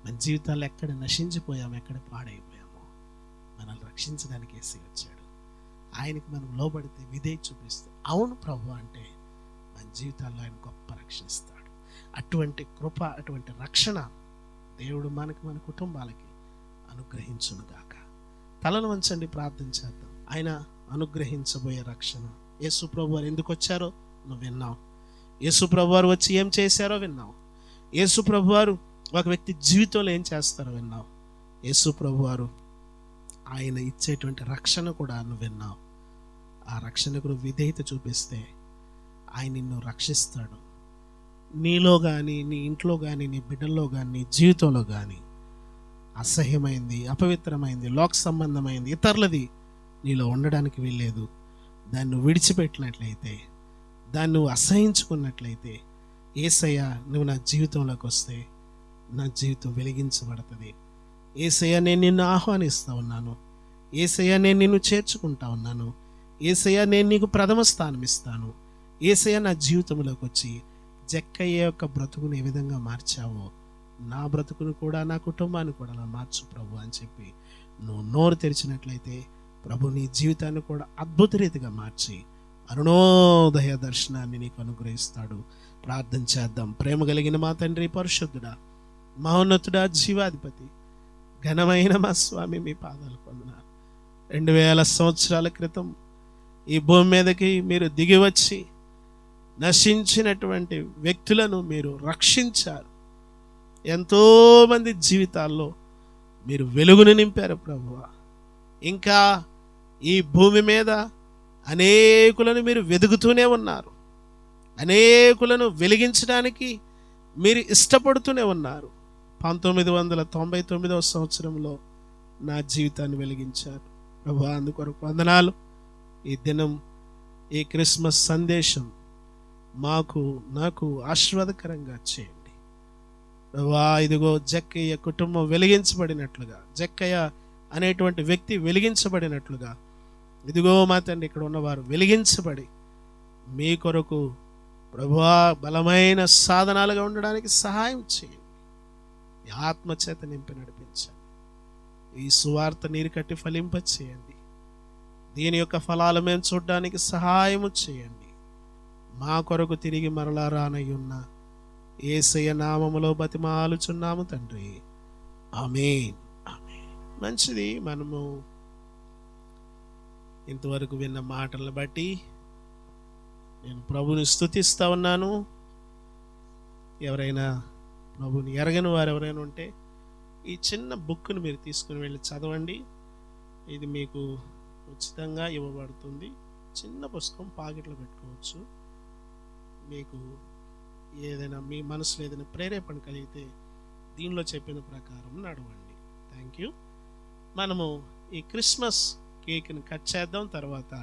మన జీవితాల్లో ఎక్కడ నశించిపోయాము, ఎక్కడ పాడైపోయామో మనల్ని రక్షించడానికి యేసయ్య వచ్చాడు. ఆయనకి మనం లోబడితే, విధేయత చూపిస్తే అవును ప్రభు అంటే మన జీవితాల్లో ఆయన గొప్ప రక్షణ ఇస్తాడు. అటువంటి కృప, అటువంటి రక్షణ దేవుడు మనకి, మన కుటుంబాలకి అనుగ్రహించునుగాక. తలను వంచండి, ప్రార్థన చేద్దాం. ఆయన అనుగ్రహించబోయే రక్షణ. యేసు ప్రభు వారు ఎందుకు వచ్చారో నువ్వు విన్నావు. యేసు ప్రభు వారు వచ్చి ఏం చేశారో విన్నావు. యేసు ప్రభు వారు ఒక వ్యక్తి జీవితంలో ఏం చేస్తారో విన్నావు. యేసు ప్రభు వారు ఆయన ఇచ్చేటువంటి రక్షణ కూడా నువ్వు విన్నావు. ఆ రక్షణకు నువ్వు విధేయత చూపిస్తే ఆయన నిన్ను రక్షిస్తాడు. నీలో కానీ, నీ ఇంట్లో కానీ, నీ బిడ్డల్లో కానీ, నీ జీవితంలో కానీ అసహ్యమైంది, అపవిత్రమైంది, లోక సంబంధమైంది, ఇతరులది నీలో ఉండడానికి వీల్లేదు. దాన్ని నువ్వు విడిచిపెట్టినట్లయితే, దాన్ని నువ్వు అసహించుకున్నట్లయితే, యేసయ్య నువ్వు నా జీవితంలోకి వస్తే నా జీవితం వెలిగించబడుతుంది. యేసయ్య నేను నిన్ను ఆహ్వానిస్తూ ఉన్నాను. యేసయ్య నేను నిన్ను చేర్చుకుంటా ఉన్నాను. యేసయ్య నేను నీకు ప్రథమ స్థానం ఇస్తాను. యేసయ్య నా జీవితంలోకి వచ్చి జక్కయ్య యొక్క బ్రతుకుని ఏ విధంగా మార్చావో నా బ్రతుకును కూడా, నా కుటుంబాన్ని కూడా నా మార్చు ప్రభు అని చెప్పి నువ్వు నోరు తెరిచినట్లయితే ప్రభు నీ జీవితాన్ని కూడా అద్భుత రీతిగా మార్చి అరుణోదయ దర్శనాన్ని నీకు అనుగ్రహిస్తాడు. ప్రార్థన చేద్దాం. ప్రేమ కలిగిన మా తండ్రి, పరిశుద్ధుడా, మహోన్నతుడా, జీవాధిపతి, ఘనమైన మా స్వామి, మీ పాదాలు పొందున్నాను. 2000 సంవత్సరాల క్రితం ఈ భూమి మీదకి మీరు దిగి వచ్చి నశించినటువంటి వ్యక్తులను మీరు రక్షించారు. ఎంతోమంది జీవితాల్లో మీరు వెలుగును నింపారు ప్రభువా. ఇంకా ఈ భూమి మీద అనేకులను మీరు వెతుకుతూనే ఉన్నారు. అనేకులను వెలిగించడానికి మీరు ఇష్టపడుతూనే ఉన్నారు. 1999వ సంవత్సరంలో నా జీవితాన్ని వెలిగించారు ప్రభువా. అందుకొరకు వందనాలు. ఈ దినం, ఈ క్రిస్మస్ సందేశం నాకు ఆశీర్వాదకరంగా చేయండి ప్రభువా. ఇదిగో జక్కయ్య కుటుంబం వెలిగించబడినట్లుగా, జక్కయ్య అనేటువంటి వ్యక్తి వెలిగించబడినట్లుగా, ఇదిగో మా తండ్రి ఇక్కడ ఉన్నవారు వెలిగించబడి మీ కొరకు ప్రభువా బలమైన సాధనాలుగా ఉండడానికి సహాయం చేయండి. ఈ ఆత్మచేత నింపి నడిపించండి. ఈ సువార్త నీరు కట్టి ఫలింపచేయండి. దీని యొక్క ఫలాలు మేము చూడడానికి సహాయము చేయండి. మా కొరకు తిరిగి మరలా రానయ్యున్న యేసయ్య నామములో బతిమాలుచున్నాము తండ్రి, ఆమేన్. ఆమేన్. మంచిది. మనము ఇంతవరకు విన్న మాటలను బట్టి నేను ప్రభుని స్తుతిస్తా ఉన్నాను. ఎవరైనా ప్రభుని ఎరగని వారు ఎవరైనా ఉంటే ఈ చిన్న బుక్ను మీరు తీసుకుని వెళ్ళి చదవండి. ఇది మీకు ఉచితంగా ఇవ్వబడుతుంది. చిన్న పుస్తకం, పాకెట్లో పెట్టుకోవచ్చు. మీకు ఏదైనా మీ మనసులో ఏదైనా ప్రేరేపణ కలిగితే దీనిలో చెప్పిన ప్రకారం నడవండి. Thank you. మనము ఈ క్రిస్మస్ కేక్ని కట్ చేద్దాం. తర్వాత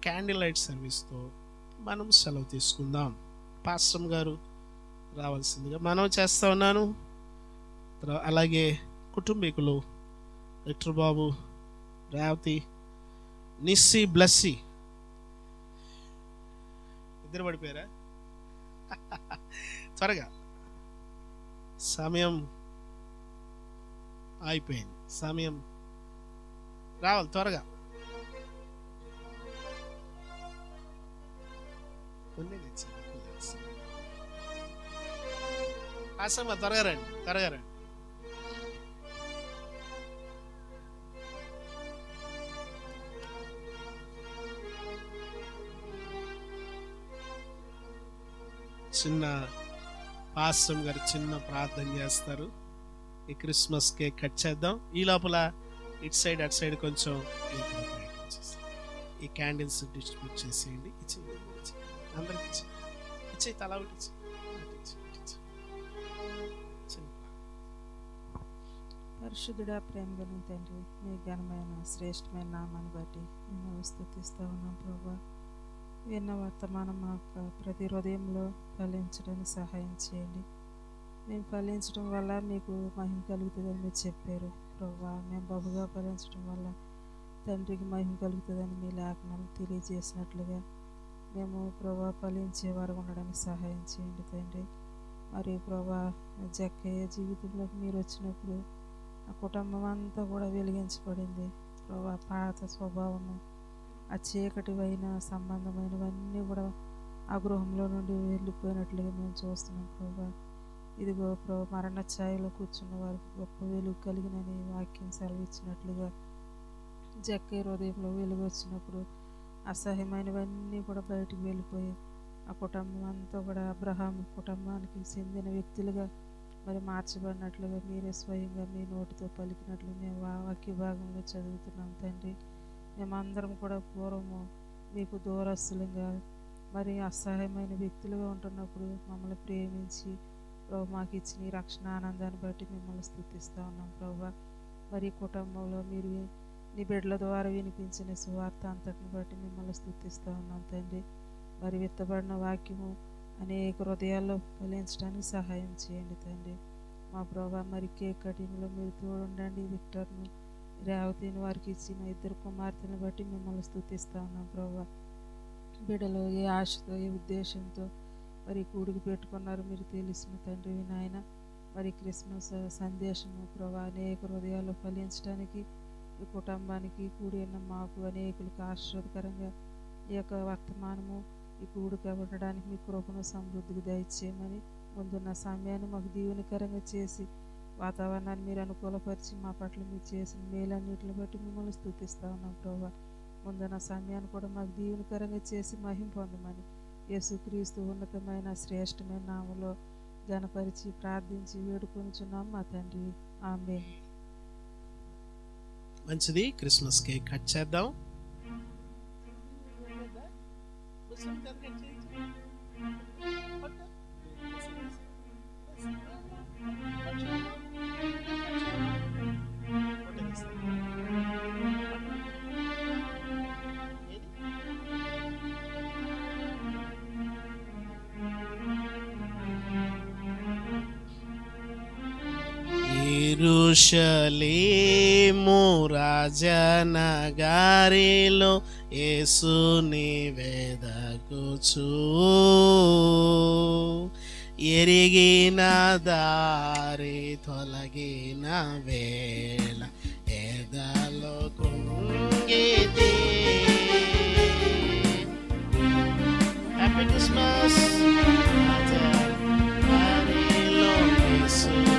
క్యాండిల్ లైట్ సర్వీస్తో మనం సెలవు తీసుకుందాం. పాస్టర్ గారు రావాల్సిందిగా మనం చేస్తా ఉన్నాను. అలాగే కుటుంబీకులు విక్టర్ బాబు, రేవతి, నిస్సి, బ్లస్సి ఇద్దరు పడిపోయారా? త్వరగా, సమయం అయిపోయింది. సమయం రావాలి త్వరగా. ఆసమ్మ త్వరగా రండి, త్వరగా రండి. చిన్న పాస్టర్ గారు చిన్న ప్రార్థన చేస్తారు. ఈ క్రిస్మస్ కేక్ కట్ చేద్దాం. ఈ లోపల ఇటు సైడ్ అటు సైడ్ కొంచెం ఈ క్యాండిల్స్ డిస్ట్రిబ్యూట్ చేసేయండి. అందరికి ఇచ్చే తలా ఒకటి. పరిశుద్ధుడా, ప్రేమ కలిగిన తండ్రి, మీ ఘనమైన శ్రేష్టమైన నామాన్ని బట్టి మేము స్తుతిస్తూ ఉన్నాం ప్రభా. విన్న వర్తమానం మాకు ప్రతి హృదయంలో ఫలించడానికి సహాయం చేయండి. మేము ఫలించడం వల్ల మీకు మహిమ కలుగుతుందని మీరు చెప్పారు ప్రభా. మేము బహుగా ఫలించడం వల్ల తండ్రికి మహిమ కలుగుతుందని మీ లేఖనాలు తెలియజేసినట్లుగా మేము ప్రభా ఫలించే వారు ఉండడానికి సహాయం చేయండి తండ్రి. మరి ప్రభా జక్కయ్య జీవితంలోకి మీరు వచ్చినప్పుడు ఆ కుటుంబం అంతా కూడా వెలిగించబడింది ప్రభా. పాత స్వభావము, ఆ చీకటివైన సంబంధమైనవన్నీ కూడా ఆ గృహంలో నుండి వెళ్ళిపోయినట్లుగా మేము చూస్తున్నాం ప్రభా. ఇదిగో ప్రభా, మరణ ఛాయలో కూర్చున్న వారికి గొప్ప వెలుగు కలిగినని వాక్యం సెలవిచ్చినట్లుగా జక్కయ్య హృదయంలో వెలుగు వచ్చినప్పుడు అసహ్యమైనవన్నీ కూడా బయటికి వెళ్ళిపోయి ఆ కుటుంబం అంతా కూడా అబ్రహాం కుటుంబానికి చెందిన వ్యక్తులుగా మరి మార్చబడినట్లుగా మీరే స్వయంగా మీ నోటితో పలికినట్లు మేము వాక్య భాగంలో చదువుతున్నాం తండ్రి. మేమందరం కూడా పూర్వము మీకు దూరస్తులుగా మరి అసహాయమైన వ్యక్తులుగా ఉంటున్నప్పుడు మమ్మల్ని ప్రేమించి ప్రభు మాకు ఇచ్చిన ఈ రక్షణ ఆనందాన్ని బట్టి మిమ్మల్ని స్తుతిస్తూ ఉన్నాం ప్రభా. మరి కుటుంబంలో మీరు నీ బిడ్డల ద్వారా వినిపించిన సువార్త అంతటిని బట్టి మిమ్మల్ని స్తుతిస్తూ ఉన్నాం తండ్రి. మరి విత్తబడిన వాక్యము అనేక హృదయాల్లో ఫలించడానికి సహాయం చేయండి తండ్రి మా ప్రభా. మరి కేక్ కటింగ్లో మీరు తోడుండండి. విక్టర్ను రేవతిని వారికి ఇచ్చిన 2 కుమార్తెలను బట్టి మిమ్మల్ని స్తుతిస్తూ ఉన్నాం ప్రభా. బిడ్డలు ఏ ఆశతో ఏ ఉద్దేశంతో మరి కూడికి పెట్టుకున్నారు మీరు తెలిసిన తండ్రి నాయన. మరి క్రిస్మస్ సందేశము ప్రభా అనేక హృదయాల్లో ఫలించడానికి ఈ కుటుంబానికి కూడి ఉన్న మాకు అనేకులకు ఆశీర్వాదకరంగా ఈ యొక్క వర్తమానము ఈ కూడిక ఉండడానికి మీ కృపను సమృద్ధికి దయచేయమని ముందున్న సమయాన్ని మాకు దీవెనకరంగా చేసి వాతావరణాన్ని మీరు అనుకూలపరిచి మా పట్ల మీరు చేసిన మేలన్నిటిని బట్టి మిమ్మల్ని స్తుతిస్తూ ఉన్నాం ప్రభా. ముందున్న సమయాన్ని కూడా మాకు దీవెనకరంగా చేసి మహిమ పొందమని యేసుక్రీస్తు ఉన్నతమైన శ్రేష్టమైన నామములో ఘనపరిచి ప్రార్థించి వేడుకొనుచున్నాం మా తండ్రి, ఆమేన్. మంచిది, క్రిస్మస్ కేక్ కట్ చేద్దాం. యెరూషలేము రాజనగరిలో యేసుని వెదకుచు ఎరిగిన దారి తొలగిన వేళ ఎదలో కుంగితే. Happy Christmas. రాజనగరిలో యేసుని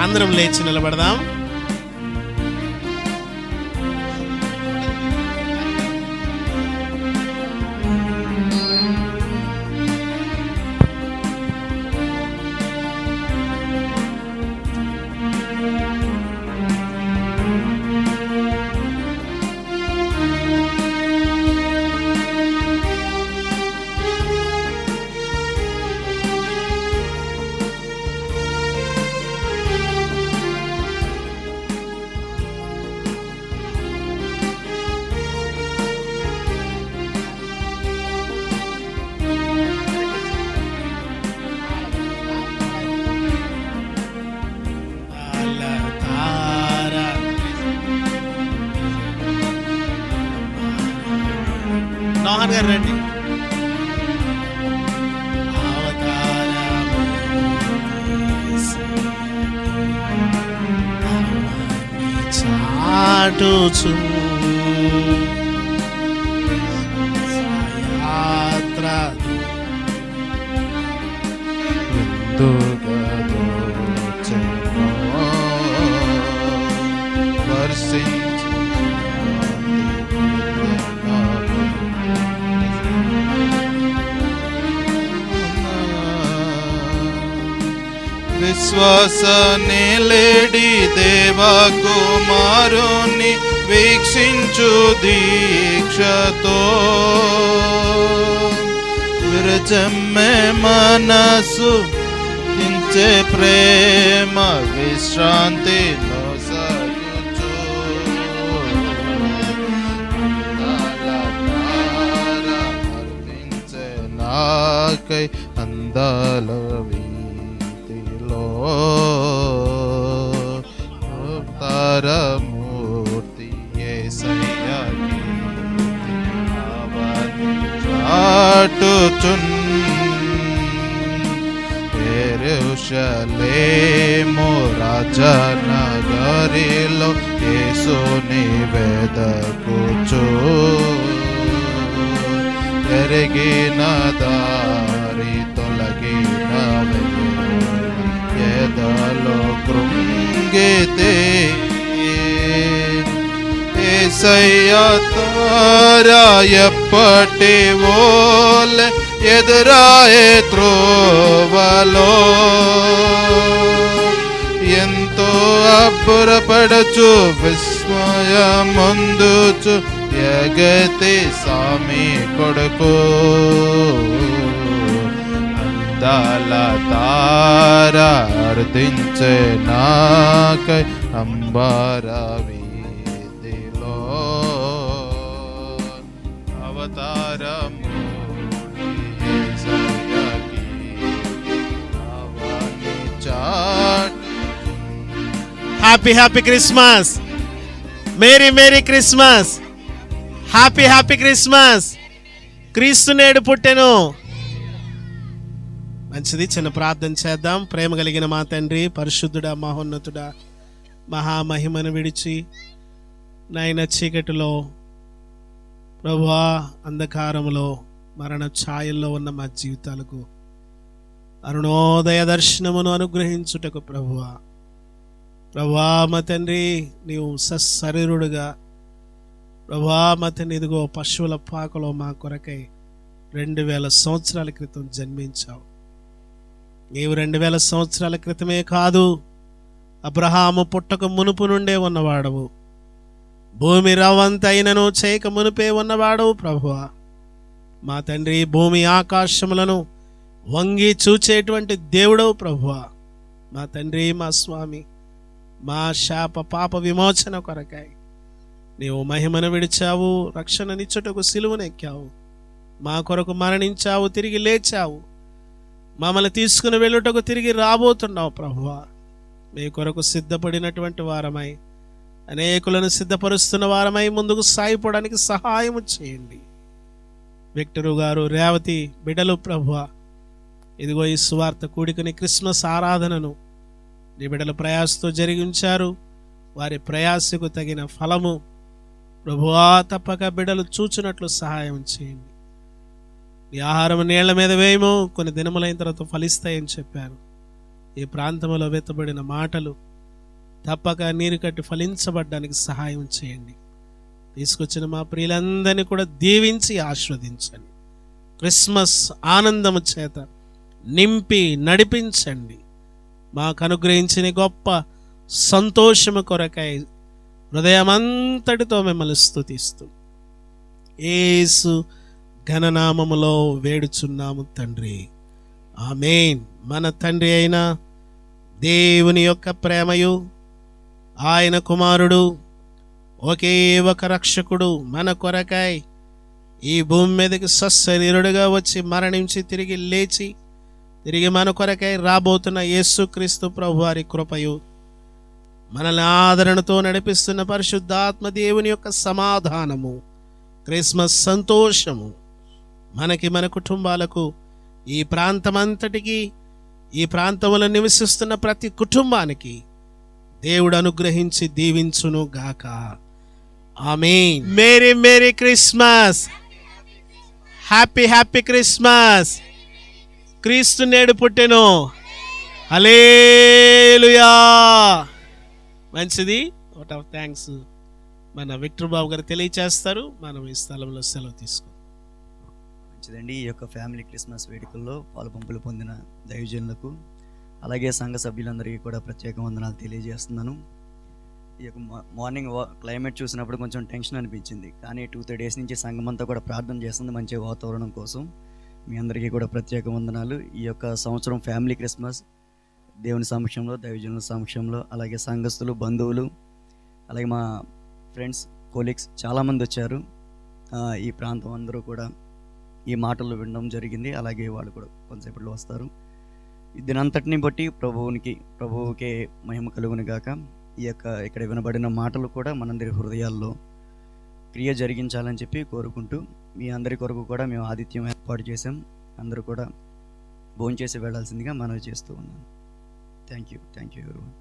అందరం లేచి నిలబడదాం. మోహన్ గారు రండి. చాటుచు యాత్ర ముందుగా శ్వాస నిలేడి దేవా కుమారుని వీక్షించు దీక్షతో విరజమ్మే మనసు కించే ప్రేమ విశ్రాంతి నొసగుచు అర్పించే నాకై అందాల వీధిలో తారమూర్తి యేసయ్య చాటుచున్ యెరూషలేము రాజనగరిలో యేసుని వెదకుచు ఎరిగిన దారి తొలగిన ఎదలో కృంగితే యేసయ్య తారా ఎప్పటి ఓలే ఎదురాయే త్రోవలో ఎంతో అబ్బురపడచు విస్మయముందుచు ఎగతి సామి కొడుకు అందాల తార అర్థించే నాకై అంబార వీధిలో అవతారము happy happy Christmas, merry merry Christmas, happy happy Christmas. క్రీస్తు నేడు పుట్టెను. మంచిది, చిన్న ప్రార్థన చేద్దాం. ప్రేమ కలిగిన మా తండ్రి, పరిశుద్ధుడా, మహోన్నతుడా, మహామహిమను విడిచి నాయన చీకటిలో ప్రభువా అంధకారంలో మరణ ఛాయల్లో ఉన్న మా జీవితాలకు అరుణోదయ దర్శనమును అనుగ్రహించుటకు ప్రభువా మా తండ్రి నీవు సశరీరుడుగా మా తండ్రి ఇదిగో పశువుల పాకలో మా కొరకై 2000 సంవత్సరాల క్రితం జన్మించావు. నీవు 2000 సంవత్సరాల క్రితమే కాదు, అబ్రహాము పుట్టక మునుపు నుండే ఉన్నవాడవు. భూమి రవంతైనను చేయక మునుపే ఉన్నవాడవు ప్రభువా మా తండ్రి. భూమి ఆకాశములను వంగి చూచేటువంటి దేవుడవు ప్రభువా మా తండ్రి, మా స్వామి. మా శాప పాప విమోచన కొరకై నీవు మహిమను విడిచావు, రక్షణనిచ్చుటకు సిలువనెక్కావు, మా కొరకు మరణించావు, తిరిగి లేచావు, మమ్మల్ని తీసుకుని వెళ్ళుటకు తిరిగి రాబోతున్నావు ప్రభువా. మీ కొరకు సిద్ధపడినటువంటి వారమై, అనేకులను సిద్ధపరుస్తున్న వారమై ముందుకు సాగిపోవడానికి సహాయం చేయండి. విక్టరు గారు, రేవతి బిడ్డలు ప్రభువా ఇదిగో ఈ సువార్త కూడికని క్రిస్మస్ ఆరాధనను నీ బిడ్డల ప్రయాసతో జరిగించారు. వారి ప్రయాసకు తగిన ఫలము ప్రభువా తప్పక బిడ్డలు చూచినట్లు సహాయం చేయండి. నీ ఆహారం నీళ్ల మీద వేయము, కొన్ని దినములైన తర్వాత ఫలిస్తాయని చెప్పారు. ఈ ప్రాంతంలో వెత్తబడిన మాటలు తప్పక నీరు కట్టి ఫలించబడ్డానికి సహాయం చేయండి. తీసుకొచ్చిన మా ప్రియులందరినీ కూడా దీవించి ఆస్వాదించండి. క్రిస్మస్ ఆనందము చేత నింపి నడిపించండి. మాకు అనుగ్రహించిన గొప్ప సంతోషము కొరకై హృదయమంతటితో మిమ్మల్ని స్తుతిస్తూ యేసు ఘననామములో వేడుచున్నాము తండ్రి, ఆమేన్. మన తండ్రి అయిన దేవుని యొక్క ప్రేమయు, ఆయన కుమారుడు ఒకే ఒక రక్షకుడు మన కొరకై ఈ భూమి మీదకి సశరీరుడుగా వచ్చి మరణించి తిరిగి లేచి తిరిగి మన కొరకై రాబోతున్న యేసుక్రీస్తు ప్రభువారి కృపయు, మనల్ని ఆదరణతో నడిపిస్తున్న పరిశుద్ధాత్మ దేవుని యొక్క సమాధానము, క్రిస్మస్ సంతోషము మనకి, మన కుటుంబాలకు, ఈ ప్రాంతమంతటికి, ఈ ప్రాంతంలో నివసిస్తున్న ప్రతి కుటుంబానికి దేవుడు అనుగ్రహించి దీవించును గాక. Amen. Merry merry Christmas, happy happy Christmas. క్రీస్తు నేడు పుట్టెను. హల్లెలూయా. మంచిది. అవుట్ ఆఫ్ థ్యాంక్స్ మన విక్టర్ బాబు గారు తెలియచేస్తారు. మనం ఈ స్థలంలో సెలవు తీసుకుంటాం. మంచిదండి. ఈ యొక్క ఫ్యామిలీ క్రిస్మస్ వేడుకల్లో పాలుపంపులు పొందిన దైవజనులకు అలాగే సంఘ సభ్యులందరికీ కూడా ప్రత్యేక వందనాలు తెలియజేస్తున్నాను. ఈ యొక్క మార్నింగ్ క్లైమేట్ చూసినప్పుడు కొంచెం టెన్షన్ అనిపించింది, కానీ 2-3 డేస్ నుంచి సంఘం అంతా కూడా ప్రార్థన చేస్తుంది మంచి వాతావరణం కోసం. మీ అందరికీ కూడా ప్రత్యేక వందనాలు. ఈ యొక్క సంవత్సరం ఫ్యామిలీ క్రిస్మస్ దేవుని సమక్షంలో, దైవజనుల సమక్షంలో, అలాగే సంఘస్థులు, బంధువులు, అలాగే మా ఫ్రెండ్స్, కొలీగ్స్ చాలామంది వచ్చారు. ఈ ప్రాంతం అందరూ కూడా ఈ మాటలు వినడం జరిగింది. అలాగే వాళ్ళు కూడా కొంతసేపట్లో వస్తారు. దీనంతటిని బట్టి ప్రభువుకే మహిమ కలుగును గాక. ఈ యొక్క ఇక్కడ వినబడిన మాటలు కూడా మనందరి హృదయాల్లో క్రియ జరిగించాలని చెప్పి కోరుకుంటూ, మీ అందరి కొరకు కూడా మేము ఆతిథ్యం ఏర్పాటు చేసాం. అందరూ కూడా భోంచేసి వెళ్ళాల్సిందిగా మనవి చేస్తూ ఉన్నాను. Thank you everyone.